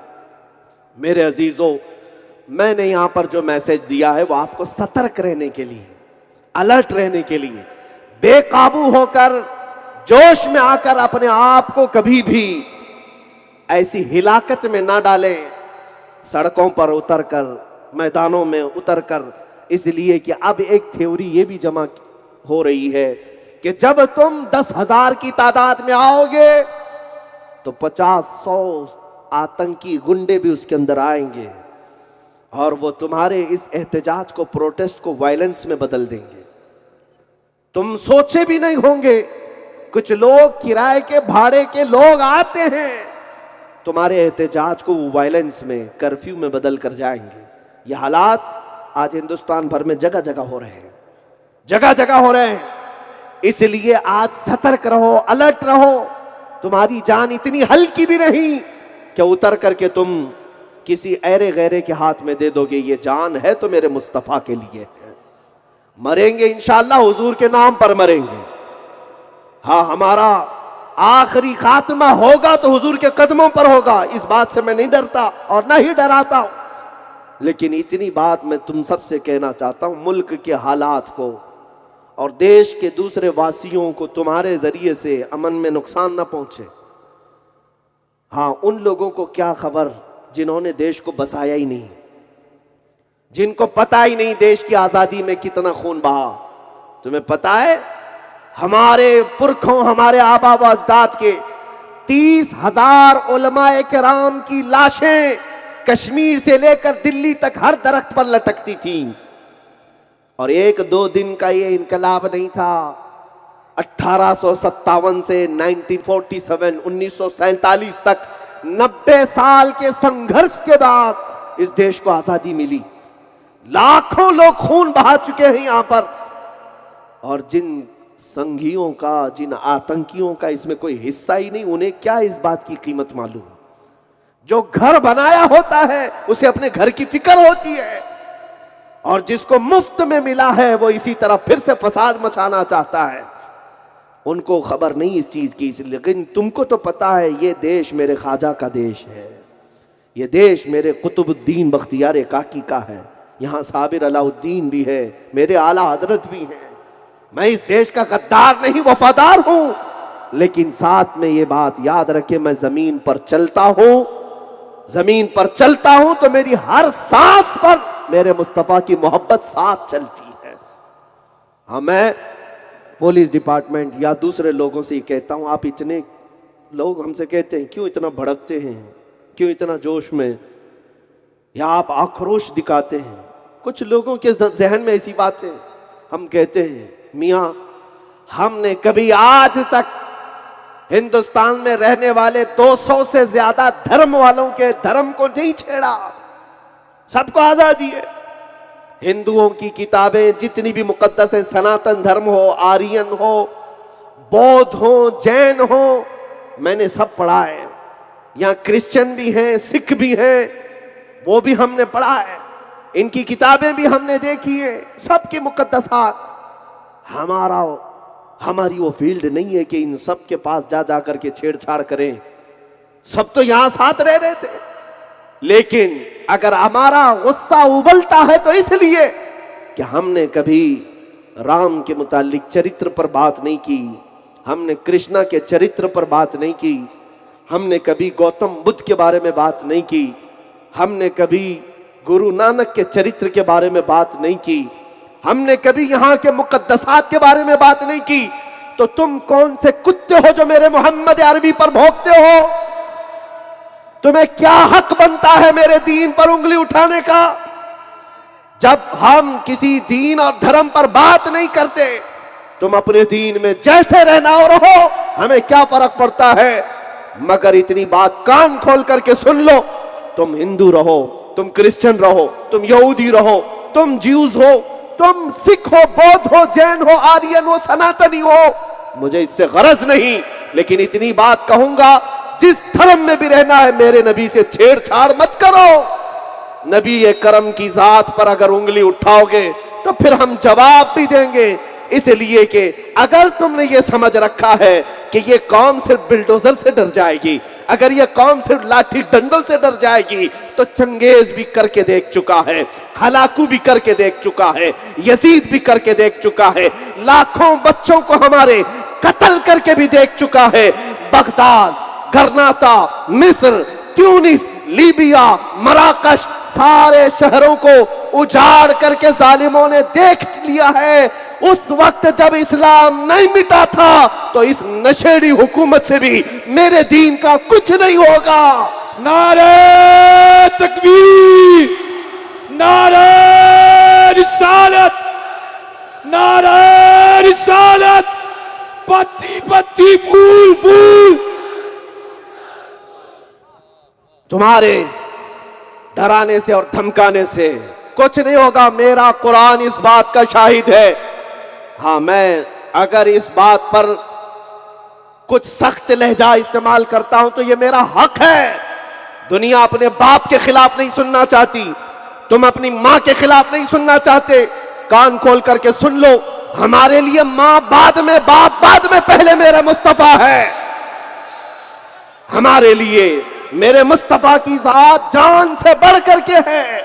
मेरे अजीजों, मैंने यहां पर जो मैसेज दिया है वो आपको सतर्क रहने के लिए, अलर्ट रहने के लिए, बेकाबू होकर, जोश में आकर अपने आप को कभी भी ऐसी हिलाकत में ना डालें, सड़कों पर उतरकर, मैदानों में उतरकर। इसलिए कि अब एक थ्योरी ये भी जमा हो रही है कि जब तुम 10,000 की तादाद में आओगे तो 50-100 आतंकी गुंडे भी उसके अंदर आएंगे और वो तुम्हारे इस एहतजाज को, प्रोटेस्ट को वायलेंस में बदल देंगे। तुम सोचे भी नहीं होंगे, कुछ लोग किराए के भाड़े के लोग आते हैं, तुम्हारे एहतजाज को वो वायलेंस में, कर्फ्यू में बदल कर जाएंगे। ये हालात आज हिंदुस्तान भर में जगह जगह हो रहे हैं, जगह जगह हो रहे हैं। इसलिए आज सतर्क रहो, अलर्ट रहो। तुम्हारी जान इतनी हल्की भी नहीं कि उतर करके तुम किसी ऐरे गैरे के हाथ में दे दोगे। ये जान है तो मेरे मुस्तफा के लिए है। मरेंगे इंशाअल्लाह, हुजूर के नाम पर मरेंगे। हाँ, हमारा आखिरी खात्मा होगा तो हुजूर के कदमों पर होगा, इस बात से मैं नहीं डरता और ना ही डराता हूं। लेकिन इतनी बात मैं तुम सबसे कहना चाहता हूं, मुल्क के हालात को और देश के दूसरे वासियों को तुम्हारे जरिए से अमन में नुकसान ना पहुंचे। हाँ, उन लोगों को क्या खबर जिन्होंने देश को बसाया ही नहीं, जिनको पता ही नहीं देश की आजादी में कितना खून बहा। तुम्हें पता है हमारे पुरखों, हमारे आबा व अजदाद के 30,000 उलमाए किराम की लाशें कश्मीर से लेकर दिल्ली तक हर दरख्त पर लटकती थी। और एक दो दिन का ये इनकलाब नहीं था। 1857 से 1947 तक 90 साल के संघर्ष के बाद इस देश को आजादी मिली। लाखों लोग खून बहा चुके हैं यहां पर, और जिन संघियों का, जिन आतंकियों का इसमें कोई हिस्सा ही नहीं, उन्हें क्या इस बात की कीमत मालूम। जो घर बनाया होता है उसे अपने घर की फिक्र होती है, और जिसको मुफ्त में मिला है वो इसी तरह फिर से फसाद मचाना चाहता है। उनको खबर नहीं इस चीज की, लेकिन तुमको तो पता है ये देश मेरे ख्वाजा का देश है, ये देश मेरे कुतुबुद्दीन बख्तियार काकी का है, यहाँ साबिर अलाउद्दीन भी है, मेरे आला हजरत भी हैं। मैं इस देश का गद्दार नहीं, वफादार हूं। लेकिन साथ में ये बात याद रखे, मैं जमीन पर चलता हूं, जमीन पर चलता हूं तो मेरी हर सांस पर मेरे मुस्तफा की मोहब्बत साथ चलती है। हाँ, मैं पुलिस डिपार्टमेंट या दूसरे लोगों से कहता हूं, आप इतने लोग हमसे कहते हैं क्यों इतना भड़कते हैं, क्यों इतना जोश में, या आप आक्रोश दिखाते हैं। कुछ लोगों के जहन में ऐसी बात है। हम कहते हैं मियां, हमने कभी आज तक हिंदुस्तान में रहने वाले 200 से ज्यादा धर्म वालों के धर्म को नहीं छेड़ा। सबको आजादी है। हिंदुओं की किताबें जितनी भी मुकद्दस है, सनातन धर्म हो, आर्यन हो, बौद्ध हो, जैन हो, मैंने सब पढ़ा है। यहाँ क्रिश्चियन भी हैं, सिख भी हैं, वो भी हमने पढ़ा है। इनकी किताबें भी हमने देखी है, सबकी मुकद्दसात। हमारी वो फील्ड नहीं है कि इन सब के पास जा जा करके छेड़छाड़ करें। सब तो यहां साथ रह रहे थे। लेकिन अगर हमारा गुस्सा उबलता है तो इसलिए कि हमने कभी राम के मुतालिक चरित्र पर बात नहीं की, हमने कृष्णा के चरित्र पर बात नहीं की, हमने कभी गौतम बुद्ध के बारे में बात नहीं की, हमने कभी गुरु नानक के चरित्र के बारे में बात नहीं की, हमने कभी यहां के मुकद्दसात के बारे में बात नहीं की। तो तुम कौन से कुत्ते हो जो मेरे मोहम्मद अरबी पर भौंकते हो? तुम्हें क्या हक बनता है मेरे दीन पर उंगली उठाने का? जब हम किसी दीन और धर्म पर बात नहीं करते, तुम अपने दीन में जैसे रहना हो रहो, हमें क्या फर्क पड़ता है। मगर इतनी बात कान खोल करके सुन लो, तुम हिंदू रहो, तुम क्रिश्चियन रहो, तुम यहूदी रहो, तुम ज्यूज हो, तुम सिख हो, बौद्ध हो, जैन हो, आर्यन हो, सनातनी हो, मुझे इससे गरज नहीं। लेकिन इतनी बात कहूंगा, जिस धर्म में भी रहना है मेरे नबी से छेड़छाड़ मत करो। नबी ये करम की जात पर अगर उंगली उठाओगे तो फिर हम जवाब भी देंगे। इसलिए कि अगर तुमने ये समझ रखा है कि ये कौम सिर्फ बिल्डोजर से डर जाएगी, अगर ये कौम सिर्फ लाठी डंडों से डर जाएगी, तो चंगेज भी करके देख चुका है, हलाकू भी करके देख चुका है, यजीद भी करके देख चुका है, लाखों बच्चों को हमारे कत्ल करके भी देख चुका है। बगदाद, गर्नाता, मिस्र, ट्यूनिस, लीबिया, मराकश, सारे शहरों को उजाड़ करके जालिमों ने देख लिया है। उस वक्त जब इस्लाम नहीं मिटा था तो इस नशेड़ी हुकूमत से भी मेरे दीन का कुछ नहीं होगा। नारे तकबीर, नारे रिसालत, नारे रिसालत, पत्ती पत्ती फूल फूल। तुम्हारे डराने से और धमकाने से कुछ नहीं होगा। मेरा कुरान इस बात का शाहिद है। हाँ, मैं अगर इस बात पर कुछ सख्त लहजा इस्तेमाल करता हूं तो ये मेरा हक है। दुनिया अपने बाप के खिलाफ नहीं सुनना चाहती, तुम अपनी मां के खिलाफ नहीं सुनना चाहते। कान खोल करके सुन लो, हमारे लिए मां बाद में, बाप बाद में, पहले मेरा मुस्तफा है। हमारे लिए मेरे मुस्तफा की जात जान से बढ़ करके है।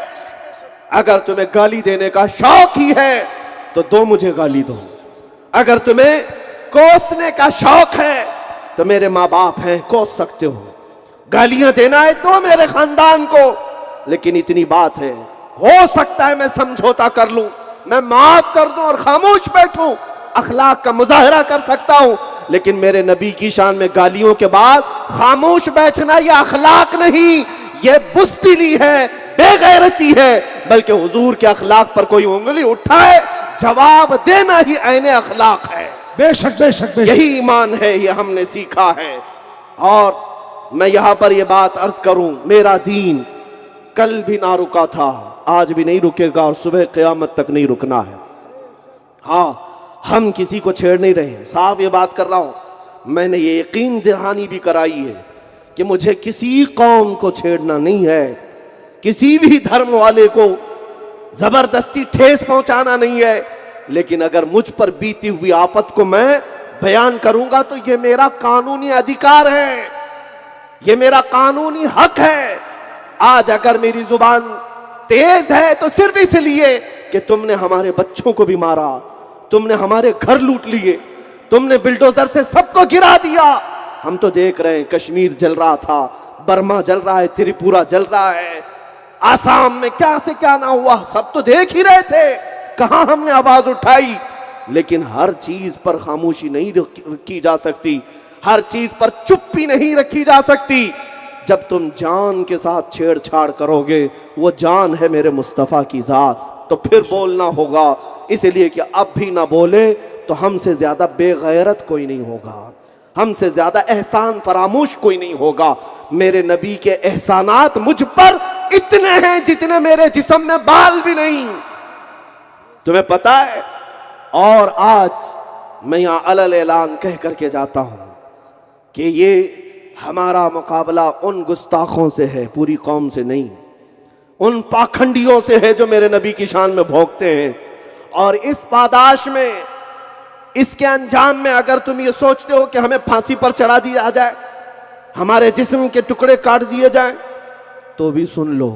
अगर तुम्हें गाली देने का शौक ही है तो दो मुझे गाली दो। अगर तुम्हें कोसने का शौक है तो मेरे माँ बाप हैं, कोस सकते हो। गालियां देना है तो मेरे खानदान को। लेकिन इतनी बात है, हो सकता है मैं समझौता कर लूं, मैं माफ कर दूं और खामोश बैठूं, अखलाक का मुजाहरा कर सकता हूं। लेकिन मेरे नबी की शान में गालियों के बाद खामोश बैठना यह अखलाक नहीं, ये बुज़दिली है, बेगैरती है, बल्कि हुजूर के अखलाक पर कोई उंगली उठाए जवाब देना ही ऐने अखलाक है। बेशक बेशक बेशक। यही ईमान है, ये हमने सीखा है। और मैं यहां पर ये बात अर्ज करूं, मेरा दीन कल भी ना रुका था, आज भी नहीं रुकेगा और सुबह क़यामत तक नहीं रुकना है। हाँ, हम किसी को छेड़ नहीं रहे, साफ ये बात कर रहा हूं। मैंने ये यकीन दहानी भी कराई है कि मुझे किसी कौम को छेड़ना नहीं है, किसी भी धर्म वाले को जबरदस्ती ठेस पहुंचाना नहीं है। लेकिन अगर मुझ पर बीती हुई आफत को मैं बयान करूंगा तो ये मेरा कानूनी अधिकार है, ये मेरा कानूनी हक है। आज अगर मेरी जुबान तेज है तो सिर्फ इसलिए कि तुमने हमारे बच्चों को भी मारा, तुमने हमारे घर लूट लिए, तुमने बिल्डोजर से सबको गिरा दिया। हम तो देख रहे हैं, कश्मीर जल रहा था, बर्मा जल रहा है, त्रिपुरा जल रहा है, आसाम में क्या से क्या ना हुआ, सब तो देख ही रहे थे। कहां हमने आवाज उठाई? लेकिन हर चीज पर खामोशी नहीं रखी जा सकती, हर चीज पर चुप्पी नहीं रखी जा सकती। जब तुम जान के साथ छेड़छाड़ करोगे, वो जान है मेरे मुस्तफ़ा की जात, तो फिर बोलना होगा। इसलिए कि अब भी ना बोले तो हमसे ज्यादा बेगैरत कोई नहीं होगा, हमसे ज्यादा एहसान फरामोश कोई नहीं होगा। मेरे नबी के एहसानात मुझ पर इतने हैं जितने मेरे जिस्म में बाल भी नहीं, तुम्हें पता है। और आज मैं यहां अलल ऐलान कह करके जाता हूं कि ये हमारा मुकाबला उन गुस्ताखों से है, पूरी कौम से नहीं, उन पाखंडियों से है जो मेरे नबी की शान में भोंकते हैं। और इस पादाश में, इसके अंजाम में अगर तुम ये सोचते हो कि हमें फांसी पर चढ़ा दिया जाए, हमारे जिस्म के टुकड़े काट दिए जाएं, तो भी सुन लो,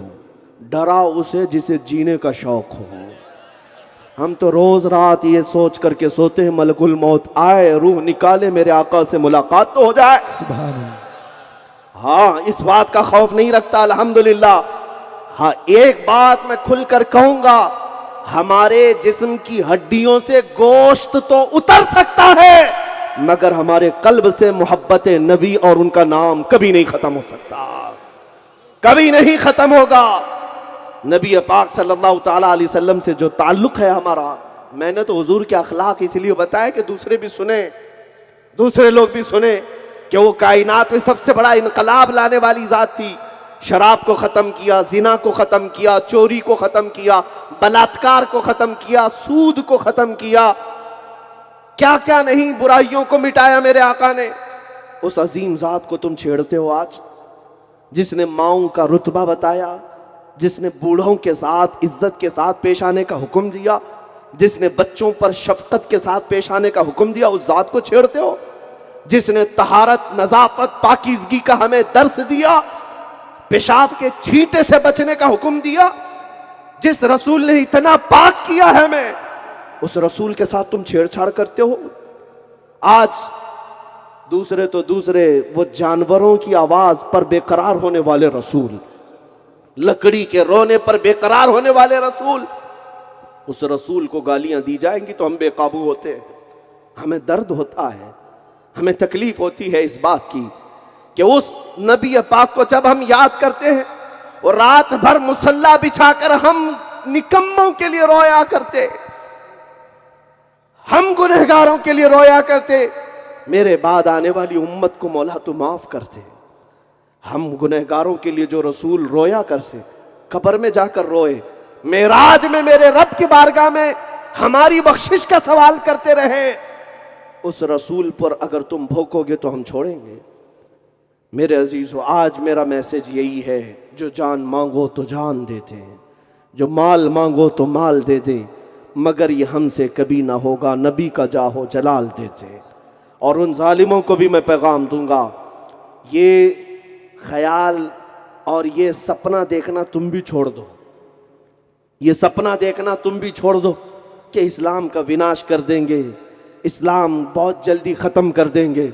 डरा उसे जिसे जीने का शौक हो। हम तो रोज रात ये सोच करके सोते हैं, मलकुल मौत आए, रूह निकाले, मेरे आका से मुलाकात तो हो जाए। सुभान अल्लाह। हाँ, इस बात का खौफ नहीं रखता, अल्हम्दुलिल्लाह। हाँ, एक बात मैं खुलकर कहूंगा, हमारे जिस्म की हड्डियों से गोश्त तो उतर सकता है, मगर हमारे कल्ब से मोहब्बत नबी और उनका नाम कभी नहीं खत्म हो सकता, कभी नहीं खत्म होगा। नबी पाक सल्लल्लाहु ताला अलैहि वसल्लम से जो ताल्लुक है हमारा, मैंने तो हुजूर के अखलाक इसलिए बताया कि दूसरे भी सुने, दूसरे लोग भी सुने कि वो कायनात में सबसे बड़ा इनकलाब लाने वाली जात थी। शराब को खत्म किया, जिना को खत्म किया, चोरी को खत्म किया, बलात्कार को खत्म किया, सूद को खत्म किया, क्या क्या नहीं बुराइयों को मिटाया मेरे आका ने। उस अजीम जात को तुम छेड़ते हो आज, जिसने माओं का रुतबा बताया, जिसने बूढ़ों के साथ इज्जत के साथ पेश आने का हुक्म दिया, जिसने बच्चों पर शफकत के साथ पेश आने का हुक्म दिया, उस जात को छेड़ते हो। जिसने तहारत, नजाफत, पाकीज़गी का हमें दर्स दिया, पेशाब के छींटे से बचने का हुक्म दिया, जिस रसूल ने इतना पाक किया है हमें, उस रसूल के साथ तुम छेड़छाड़ करते हो। आज दूसरे तो दूसरे, वो जानवरों की आवाज पर बेकरार होने वाले रसूल, लकड़ी के रोने पर बेकरार होने वाले रसूल, उस रसूल को गालियां दी जाएंगी तो हम बेकाबू होते हैं। हमें दर्द होता है, हमें तकलीफ होती है इस बात की कि उस नबी पाक को जब हम याद करते हैं, और रात भर मुसल्ला बिछाकर हम निकम्मों के लिए रोया करते, हम गुनहगारों के लिए रोया करते, मेरे बाद आने वाली उम्मत को मौला तू माफ करते। हम गुनहगारों के लिए जो रसूल रोया करते, कब्र में जाकर रोए, मेराज में मेरे रब की बारगाह में हमारी बख्शिश का सवाल करते रहे, उस रसूल पर अगर तुम भोंकोगे तो हम छोड़ेंगे। मेरे अजीजों, आज मेरा मैसेज यही है, जो जान मांगो तो जान देते हैं, जो माल मांगो तो माल दे दे, मगर ये हमसे कभी ना होगा, नबी का जाहो जलाल देते। और उन जालिमों को भी मैं पैगाम दूंगा, ये ख्याल और ये सपना देखना तुम भी छोड़ दो, ये सपना देखना तुम भी छोड़ दो कि इस्लाम का विनाश कर देंगे, इस्लाम बहुत जल्दी ख़त्म कर देंगे।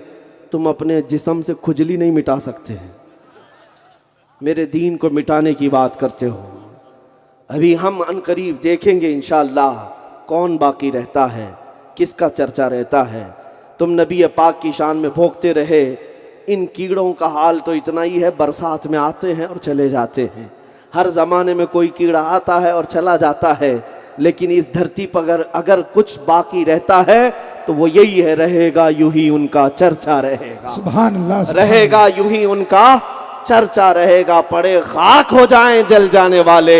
तुम अपने जिस्म से खुजली नहीं मिटा सकते हैं, मेरे दीन को मिटाने की बात करते हो। अभी हम अनकरीब देखेंगे इंशाअल्लाह कौन बाकी रहता है, किसका चर्चा रहता है। तुम नबी पाक की शान में भोंकते रहे, इन कीड़ों का हाल तो इतना ही है, बरसात में आते हैं और चले जाते हैं। हर ज़माने में कोई कीड़ा आता है और चला जाता है, लेकिन इस धरती पर अगर कुछ बाकी रहता है तो वो यही है, रहेगा यूं ही उनका चर्चा रहेगा। सुभान अल्लाह, सुभान रहेगा यूं ही उनका चर्चा रहेगा, पड़े खाक हो जाएं जल जाने वाले।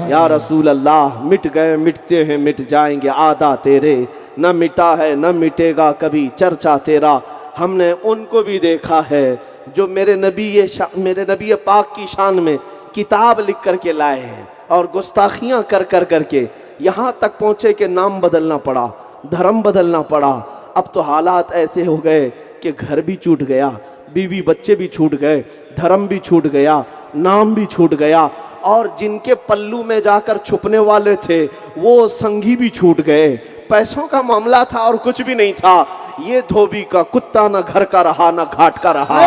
या रसूल अल्लाह, मिट गए मिटते हैं मिट जाएंगे आदा तेरे, न मिटा है न मिटेगा कभी चर्चा तेरा। हमने उनको भी देखा है जो मेरे नबी पाक की शान में किताब लिख करके लाए हैं और गुस्ताखियां कर करके यहाँ तक पहुँचे कि नाम बदलना पड़ा, धर्म बदलना पड़ा। अब तो हालात ऐसे हो गए कि घर भी छूट गया, बीवी बच्चे भी छूट गए, धर्म भी छूट गया, नाम भी छूट गया, और जिनके पल्लू में जाकर छुपने वाले थे वो संगी भी छूट गए। पैसों का मामला था और कुछ भी नहीं था। ये धोबी का कुत्ता न घर का रहा न घाट का रहा।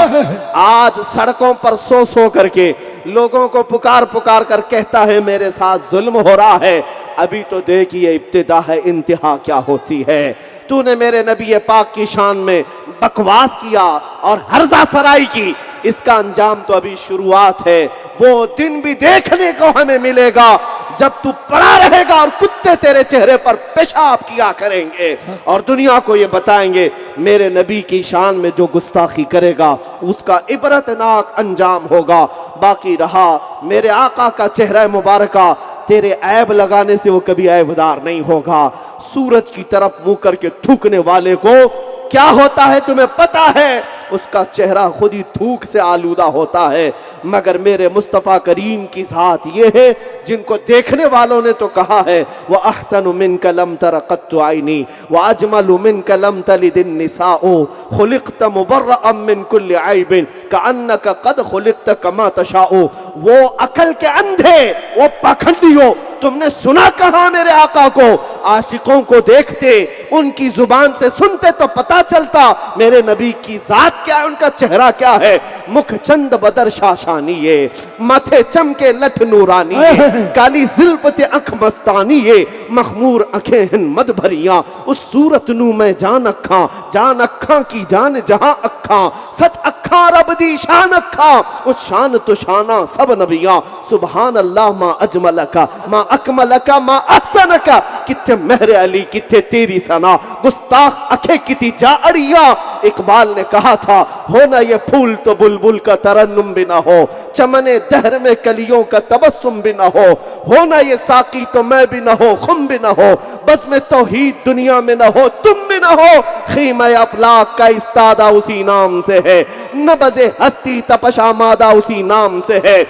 आज सड़कों पर सो करके लोगों को पुकार कर कहता है मेरे साथ जुल्म हो रहा है। अभी तो देखिए इब्तिदा है, इंतहा क्या होती है। तूने मेरे नबी पाक की शान में बकवास किया और हर्जा सराई की, इसका अंजाम तो अभी शुरुआत है। वो दिन भी देखने को हमें मिलेगा जब तू पड़ा रहेगा और कुत्ते तेरे चेहरे पर पेशाब किया करेंगे और दुनिया को ये बताएंगे मेरे नबी की शान में जो गुस्ताखी करेगा उसका इबरतनाक अंजाम होगा। बाकी रहा मेरे आका का चेहरा मुबारका, तेरे ऐब लगाने से वो कभी ऐबदार नहीं होगा। सूरज की तरफ मुंह करके थूकने वाले को क्या होता है तुम्हें पता है? उसका चेहरा खुद ही थूक से आलूदा होता है। मगर मेरे मुस्तफ़ा करीम की ज़ात ये है जिनको देखने वालों ने तो कहा है वह अहसनु मिनका लम तरा क़त्तु आइनी व अजमलु मिनका लम तलिदिन निसाओ खुलिक़्त मुबर्रअम मिन कुल्लि ऐबिन कअन्नका क़द खुलिक़्त कमा तशाओ। वो अकल के अंधे, वो पाखंडियों, तुमने सुना कहा मेरे आका को? आशिकों को देखते, उनकी जुबान से सुनते तो पता चलता मेरे नबी की जात क्या है, उनका चेहरा क्या है। मुख चंद बदर शाशानी ये, माथे चमके लठ नूरानी ये, काली जिल्फत अख मस्तानी ये, मखमूर अखें हिन मद भरियां, उस सूरत नू मैं जान अखा की जान जहां अखा, सच अखा रब दी शान अखा, उस शान तो शाना सब नबियां। सुभान अल्लाह मा अजमलका मा अकमलका मा अहसनका, कित्थे मेहर अली कित्थे तेरी सना, गुस्ताख अखे किती जा अड़िया। इकबाल ने कहा था हो ना ये फूल तो बुलबुल का तरन्नुम भी ना हो, चमने दहर में कलियों का तबस्सुम भी ना हो ना ये साकी तो मैं भी ना हो, खुम भी ना हो, बस में तौहीद दुनिया में ना हो, तुम भी ना हो। खीमा अफलाक का इस्तादा उसी नाम से है, नबज़े हस्ती तपशा मादा उसी नाम से है।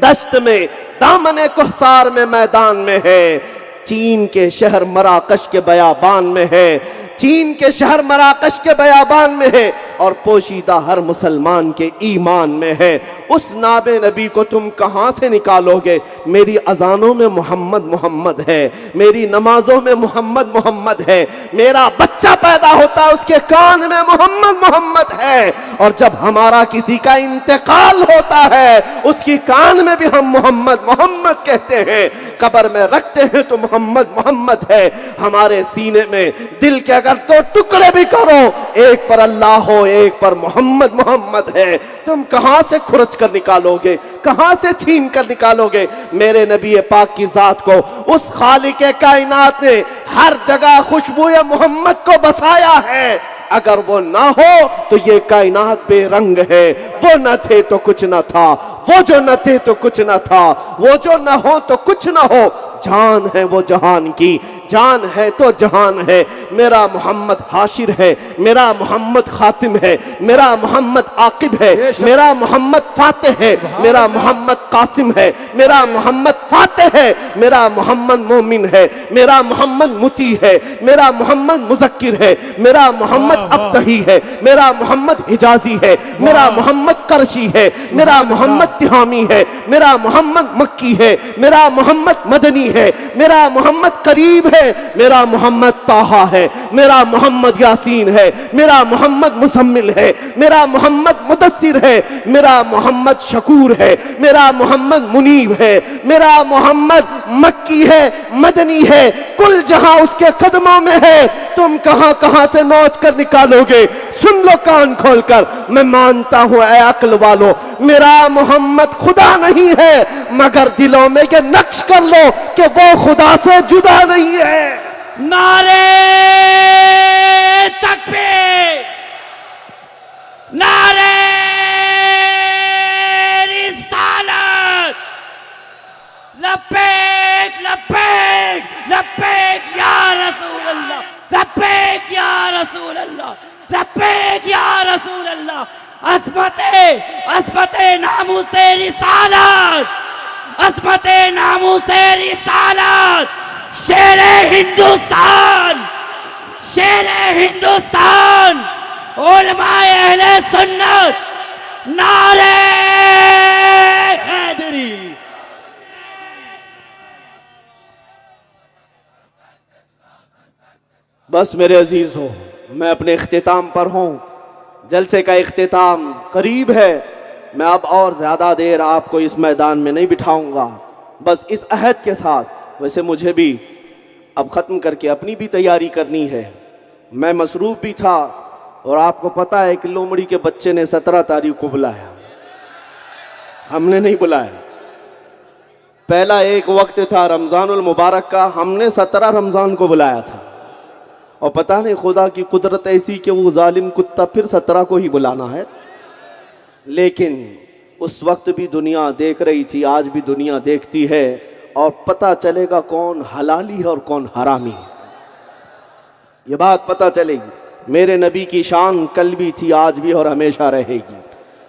दश्त में दामने कोहसार में मैदान में है, चीन के शहर मराकश के बयाबान में है, चीन के शहर मराकश के बयाबान में है और पोशीदा हर मुसलमान के ईमान में है। उस नाबे नबी को तुम कहां से निकालोगे? मेरी अजानों में मोहम्मद मोहम्मद है, मेरी नमाजों में मोहम्मद मोहम्मद है, मेरा बच्चा पैदा होता है उसके कान में मोहम्मद मोहम्मद है, और जब हमारा किसी का इंतकाल होता है उसकी कान में भी हम मोहम्मद मोहम्मद कहते हैं। कब्र में रखते हैं तो मोहम्मद मोहम्मद है। हमारे सीने में दिल के अगर दो टुकड़े भी करो, एक पर अल्लाह हो एक पर मोहम्मद मोहम्मद है। तुम कहां से खुरच कर निकालोगे, कहां से छीन कर निकालोगे मेरे नबी पाक की जात को? उस खालिक कायनात ने हर जगह खुशबू मोहम्मद को बसाया है। अगर वो ना हो तो ये कायनात बेरंग है। वो न थे तो कुछ न था, वो जो न थे तो कुछ न था, वो जो न हो तो कुछ न हो। जान है वो जहान की, जान है तो जहान है। मेरा मोहम्मद हाशिर है, मेरा मोहम्मद खातिम है, मेरा मोहम्मद आकिब है, मेरा मोहम्मद फातिह है, मेरा मोहम्मद कासिम है, मेरा मोहम्मद फातिह है, मेरा मोहम्मद मोमिन है, मेरा मोहम्मद मुती है, मेरा मोहम्मद मुज़क्किर है, मेरा मोहम्मद अब्तही है, मेरा मोहम्मद हिजाजी है, मेरा मोहम्मद करशी है, मेरा मोहम्मद तिहामी है, मेरा मोहम्मद मक्की है, मेरा मोहम्मद मदनी है, मेरा मोहम्मद करीब है, मेरा मोहम्मद ताहा है, मेरा मोहम्मद यासीन है, मेरा मोहम्मद मुसम्मिल है, मेरा मोहम्मद मुदस्सिर है, मेरा मोहम्मद शकूर है, मेरा मोहम्मद मुनीब है, मेरा मोहम्मद मक्की है, मदनी है, कुल जहां उसके कदमों में है। तुम कहां कहां से नोच कर निकालोगे? सुन लो कान खोलकर, मैं मानता हूं ऐ अक्ल वालों, मेरा मोहम्मद खुदा नहीं है, मगर दिलों में ये नक्श कर लो कि वो खुदा से जुदा नहीं है। नारे तकबीर, नारे रिसालत, लब्बैक लब्बैक लब्बैक या रसूल अल्लाह, लब्बैक या रसूल अल्लाह, लब्बैक या रसूल अल्लाह। अस्मते नामूसे रिसालत, अस्मते नामूसे रिसालत, शेरे हिंदुस्तान, शेरे हिंदुस्तान, उलमाए अहले सुन्नत, नारे हैदरी। बस मेरे अजीज हो, मैं अपने इख्तिताम पर हूँ। जलसे का इख्तिताम करीब है। मैं अब और ज़्यादा देर आपको इस मैदान में नहीं बिठाऊंगा। बस इस अहद के साथ, वैसे मुझे भी अब ख़त्म करके अपनी भी तैयारी करनी है। मैं मसरूफ़ भी था और आपको पता है कि लोमड़ी के बच्चे ने 17 तारीख को बुलाया, हमने नहीं बुलाया। पहला एक वक्त था रमज़ानुल मुबारक का, हमने 17 रमज़ान को बुलाया था। और पता नहीं खुदा की कुदरत ऐसी कि वो जालिम कुत्ता फिर 17 को ही बुलाना है। लेकिन उस वक्त भी दुनिया देख रही थी, आज भी दुनिया देखती है, और पता चलेगा कौन हलाली है और कौन हरामी है। ये बात पता चलेगी। मेरे नबी की शान कल भी थी, आज भी और हमेशा रहेगी।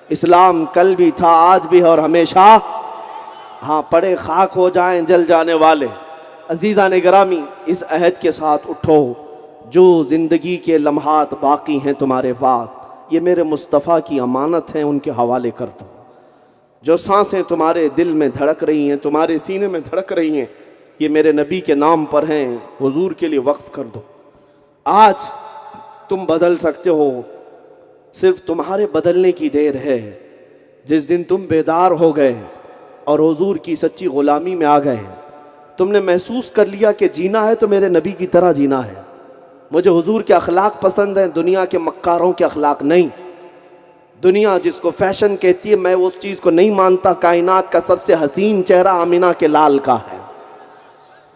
इस्लाम कल भी था, आज भी और हमेशा। हाँ, पड़े खाक हो जाएं जल जाने वाले। अजीज़ा ने गिरामी, इस अहद के साथ उठो, जो ज़िंदगी के लम्हात बाकी हैं तुम्हारे पास, ये मेरे मुस्तफ़ा की अमानत हैं, उनके हवाले कर दो। जो सांसें तुम्हारे दिल में धड़क रही हैं, तुम्हारे सीने में धड़क रही हैं, ये मेरे नबी के नाम पर हैं, हुजूर के लिए वक्फ कर दो। आज तुम बदल सकते हो, सिर्फ तुम्हारे बदलने की देर है। जिस दिन तुम बेदार हो गए और हुजूर की सच्ची ग़ुलामी में आ गए, तुमने महसूस कर लिया कि जीना है तो मेरे नबी की तरह जीना है। मुझे हुजूर के अखलाक पसंद हैं, दुनिया के मक्कारों के अखलाक नहीं। दुनिया जिसको फैशन कहती है, मैं उस चीज़ को नहीं मानता। कायनात का सबसे हसीन चेहरा आमिना के लाल का है,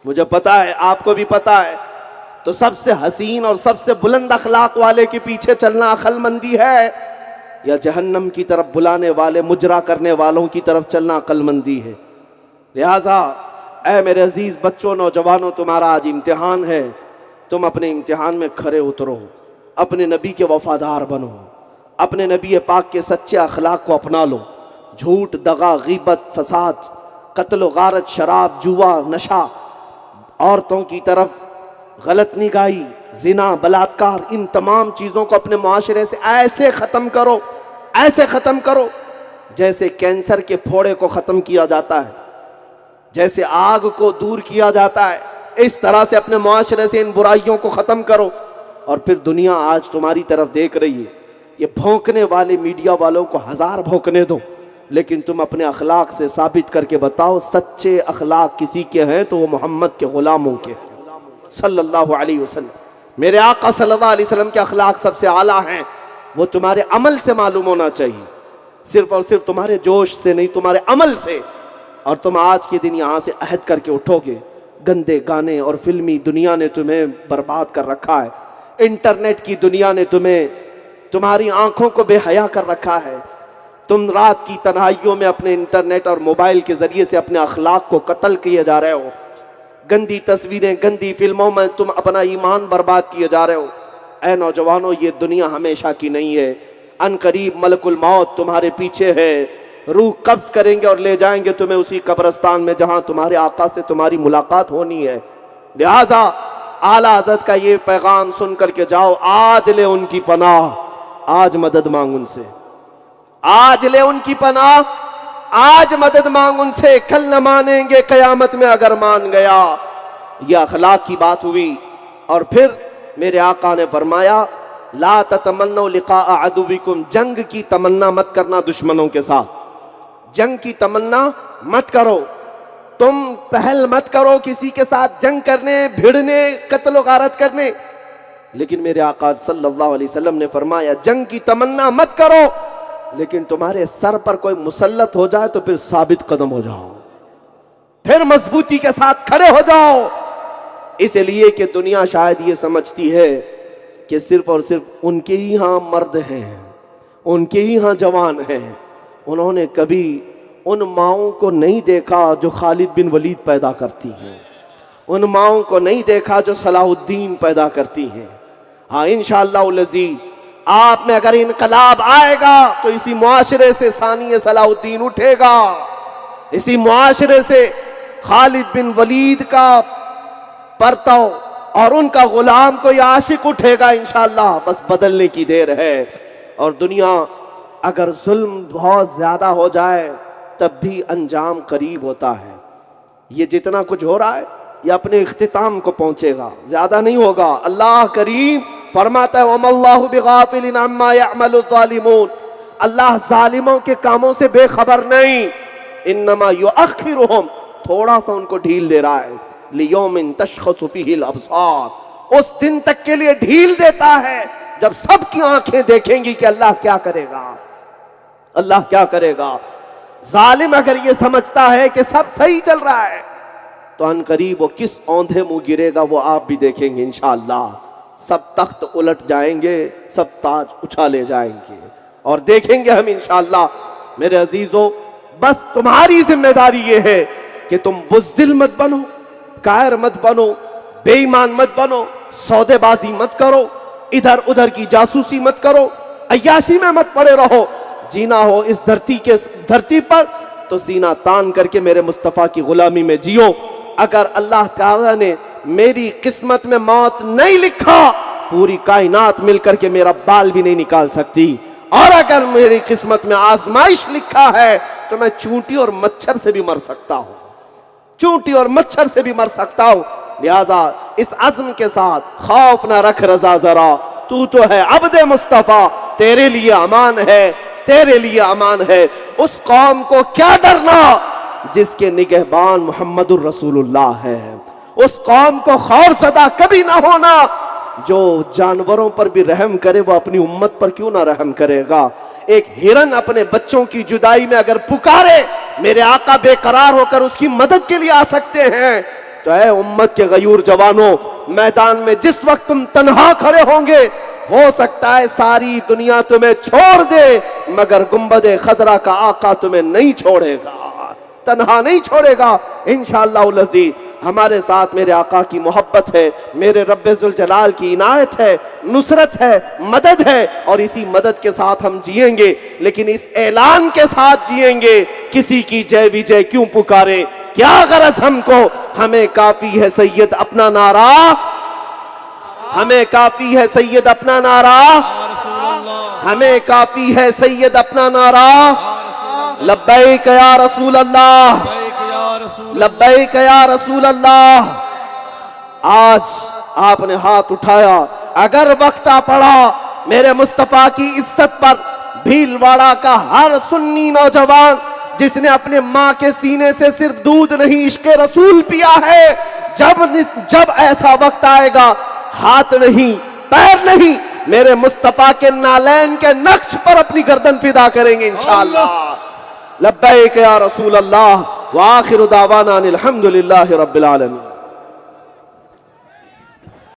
मुझे पता है, आपको भी पता है। तो सबसे हसीन और सबसे बुलंद अखलाक वाले के पीछे चलना अक्लमंदी है, या जहन्नम की तरफ बुलाने वाले मुजरा करने वालों की तरफ चलना अक्लमंदी है। लिहाजा ऐ मेरे अजीज बच्चों, नौजवानों, तुम्हारा आज इम्तिहान है। तुम अपने इम्तिहान में खरे उतरो, अपने नबी के वफादार बनो, अपने नबी पाक के सच्चे अखलाक को अपना लो। झूठ, दगा, गीबत, फसाद, कत्ल, गारत, शराब, जुआ, नशा, औरतों की तरफ गलत निगाही, जिना, बलात्कार, इन तमाम चीज़ों को अपने मुआशरे से ऐसे ख़त्म करो, ऐसे ख़त्म करो जैसे कैंसर के फोड़े को ख़त्म किया जाता है, जैसे आग को दूर किया जाता है। इस तरह से अपने मुआशरे से इन बुराइयों को ख़त्म करो। और फिर दुनिया आज तुम्हारी तरफ देख रही है। ये भौंकने वाले मीडिया वालों को 1000 भौंकने दो, लेकिन तुम अपने अखलाक से साबित करके बताओ, सच्चे अखलाक किसी के हैं तो वो मोहम्मद के ग़ुलामों के सल्लल्लाहु अलैहि वसल्लम। मेरे आका सल्लल्लाहु अलैहि वसल्लम के अखलाक सबसे आला हैं। वो तुम्हारे अमल से मालूम होना चाहिए, सिर्फ और सिर्फ तुम्हारे जोश से नहीं, तुम्हारे अमल से। और तुम आज के दिन यहाँ से अहद करके उठोगे। गंदे गाने और फिल्मी दुनिया ने तुम्हें बर्बाद कर रखा है। इंटरनेट की दुनिया ने तुम्हारी आंखों को बेहया कर रखा है। तुम रात की तन्हाइयों में अपने इंटरनेट और मोबाइल के जरिए से अपने अखलाक को कत्ल किए जा रहे हो। गंदी तस्वीरें, गंदी फिल्मों में तुम अपना ईमान बर्बाद किए जा रहे हो। ऐ नौजवानों, ये दुनिया हमेशा की नहीं है। अनकरीब मलकुल मौत तुम्हारे पीछे है। रूह कब्ज करेंगे और ले जाएंगे तुम्हें उसी कब्रिस्तान में जहां तुम्हारे आका से तुम्हारी मुलाकात होनी है। लिहाजा आला हज़रत का ये पैगाम सुन करके जाओ। आज ले उनकी पनाह, आज मदद मांग उनसे, आज ले उनकी पनाह, आज मदद मांग उनसे। कल न मानेंगे क़यामत में अगर मान गया। यह अखलाक की बात हुई। और फिर मेरे आका ने फरमाया, ला ततमन्नौ लिक़ा अदुविकुम, जंग की तमन्ना मत करना दुश्मनों के साथ। जंग की तमन्ना मत करो, तुम पहल मत करो किसी के साथ जंग करने, भिड़ने, कत्ल गारत करने। लेकिन मेरे आका सल्लल्लाहु अलैहि वसल्लम ने फरमाया जंग की तमन्ना मत करो, लेकिन तुम्हारे सर पर कोई मुसल्लत हो जाए तो फिर साबित कदम हो जाओ, फिर मजबूती के साथ खड़े हो जाओ। इसलिए कि दुनिया शायद ये समझती है कि सिर्फ और सिर्फ उनके ही यहाँ मर्द हैं, उनके ही यहाँ जवान हैं। उन्होंने कभी उन माओं को नहीं देखा जो खालिद बिन वलीद पैदा करती हैं, उन माओं को नहीं देखा जो सलाहुद्दीन पैदा करती हैं। हाँ, इंशाअल्लाह अज़ीज़, आप में अगर इनकलाब आएगा तो इसी मुआशरे से सानी सलाहुद्दीन उठेगा, इसी मुआशरे से खालिद बिन वलीद का परतव और उनका गुलाम कोई आशिक उठेगा इंशाअल्लाह। बस बदलने की देर है। और दुनिया अगर जुल्म बहुत ज्यादा हो जाए तब भी अंजाम करीब होता है। ये जितना कुछ हो रहा है ये अपने इख्तिताम को पहुंचेगा, ज्यादा नहीं होगा। अल्लाह करीम फरमाता है वमल्लाहु बिगाफिलिन अम्मा यअमलु ज़ालिमून, अल्लाह जालिमों के कामों से बेखबर नहीं। इन्नमा युअख्खिरुहुम, थोड़ा सा उनको ढील दे रहा है, लियौमिन तशख़सु फ़ीहिल अब्सार, उस दिन तक के लिए ढील देता है जब सबकी आंखें देखेंगी कि अल्लाह क्या करेगा, अल्लाह क्या करेगा। जालिम अगर ये समझता है कि सब सही चल रहा है तो अनकरीब वो किस औंधे मुंह गिरेगा वो आप भी देखेंगे इंशाअल्लाह। सब तख्त उलट जाएंगे, सब ताज उछाले जाएंगे और देखेंगे हम इंशाअल्लाह। मेरे अजीजों, बस तुम्हारी जिम्मेदारी ये है कि तुम बुज़दिल मत बनो, कायर मत बनो, बेईमान मत बनो, सौदेबाजी मत करो, इधर उधर की जासूसी मत करो, अय्याशी में मत पड़े रहो। जीना हो इस धरती पर तो सीना तान करके मेरे मुस्तफ़ा की गुलामी में जियो। अगर अल्लाह ताला ने मेरी किस्मत में मौत नहीं लिखा, पूरी कायनात मिलकर के मेरा बाल भी नहीं निकाल सकती। और अगर मेरी किस्मत में आजमाइश लिखा है तो मैं चूंटी और मच्छर से भी मर सकता हूं, चूंटी और मच्छर से भी मर सकता हूं। लिहाजा इस अज़्म के साथ खौफ ना रख रजा जरा, तू तो है अब्दे मुस्तफ़ा, तेरे लिए अमान है, तेरे लिए अमान है। उस कौम को क्या डरना जिसके निगहबान मुहम्मदुर रसूलुल्लाह है। उस कौम को खौफ सदा कभी ना होना, जो जानवरों पर भी रहम करे वो अपनी उम्मत पर क्यों ना रहम करेगा। एक हिरन अपने बच्चों की जुदाई में अगर पुकारे, मेरे आका बेकरार होकर उसकी मदद के लिए आ सकते हैं। तो ऐ उम्मत के गयूर जवानों, मैदान में जिस वक्त तुम तन्हा खड़े होंगे, हो सकता है सारी दुनिया तुम्हें छोड़ दे, मगर गुंबदे खजरा का आका तुम्हें नहीं छोड़ेगा, तन्हा नहीं छोड़ेगा इंशाअल्लाह अज़ीज़। हमारे साथ मेरे आका की मोहब्बत है, मेरे रब्बे जुल जलाल की इनायत है, नुसरत है, मदद है, और इसी मदद के साथ हम जिएंगे। लेकिन इस ऐलान के साथ जिएंगे, किसी की जय विजय क्यों पुकारे, क्या गरज हमको, हमें काफी है सैयद अपना नारा, हमें काफी है सैयद अपना नारा, हमें काफी है सैयद अपना नारा। लब्बैक या रसूल अल्लाह, लब्बैक या रसूल अल्लाह। आज आपने हाथ उठाया, अगर वक्त आ पड़ा मेरे मुस्तफा की इज्जत पर, भीलवाड़ा का हर सुन्नी नौजवान जिसने अपने माँ के सीने से सिर्फ दूध नहीं इश्क़े रसूल पिया है, जब ऐसा वक्त आएगा, हाथ नहीं, पैर नहीं, मेरे मुस्तफा के नालैन के नक्श पर अपनी गर्दन फिदा करेंगे इंशाअल्लाह। लब्बैक या रसूल अल्लाह व आखिरु दावाना अनिल हम्दुलिल्लाहि रब्बिल आलमीन।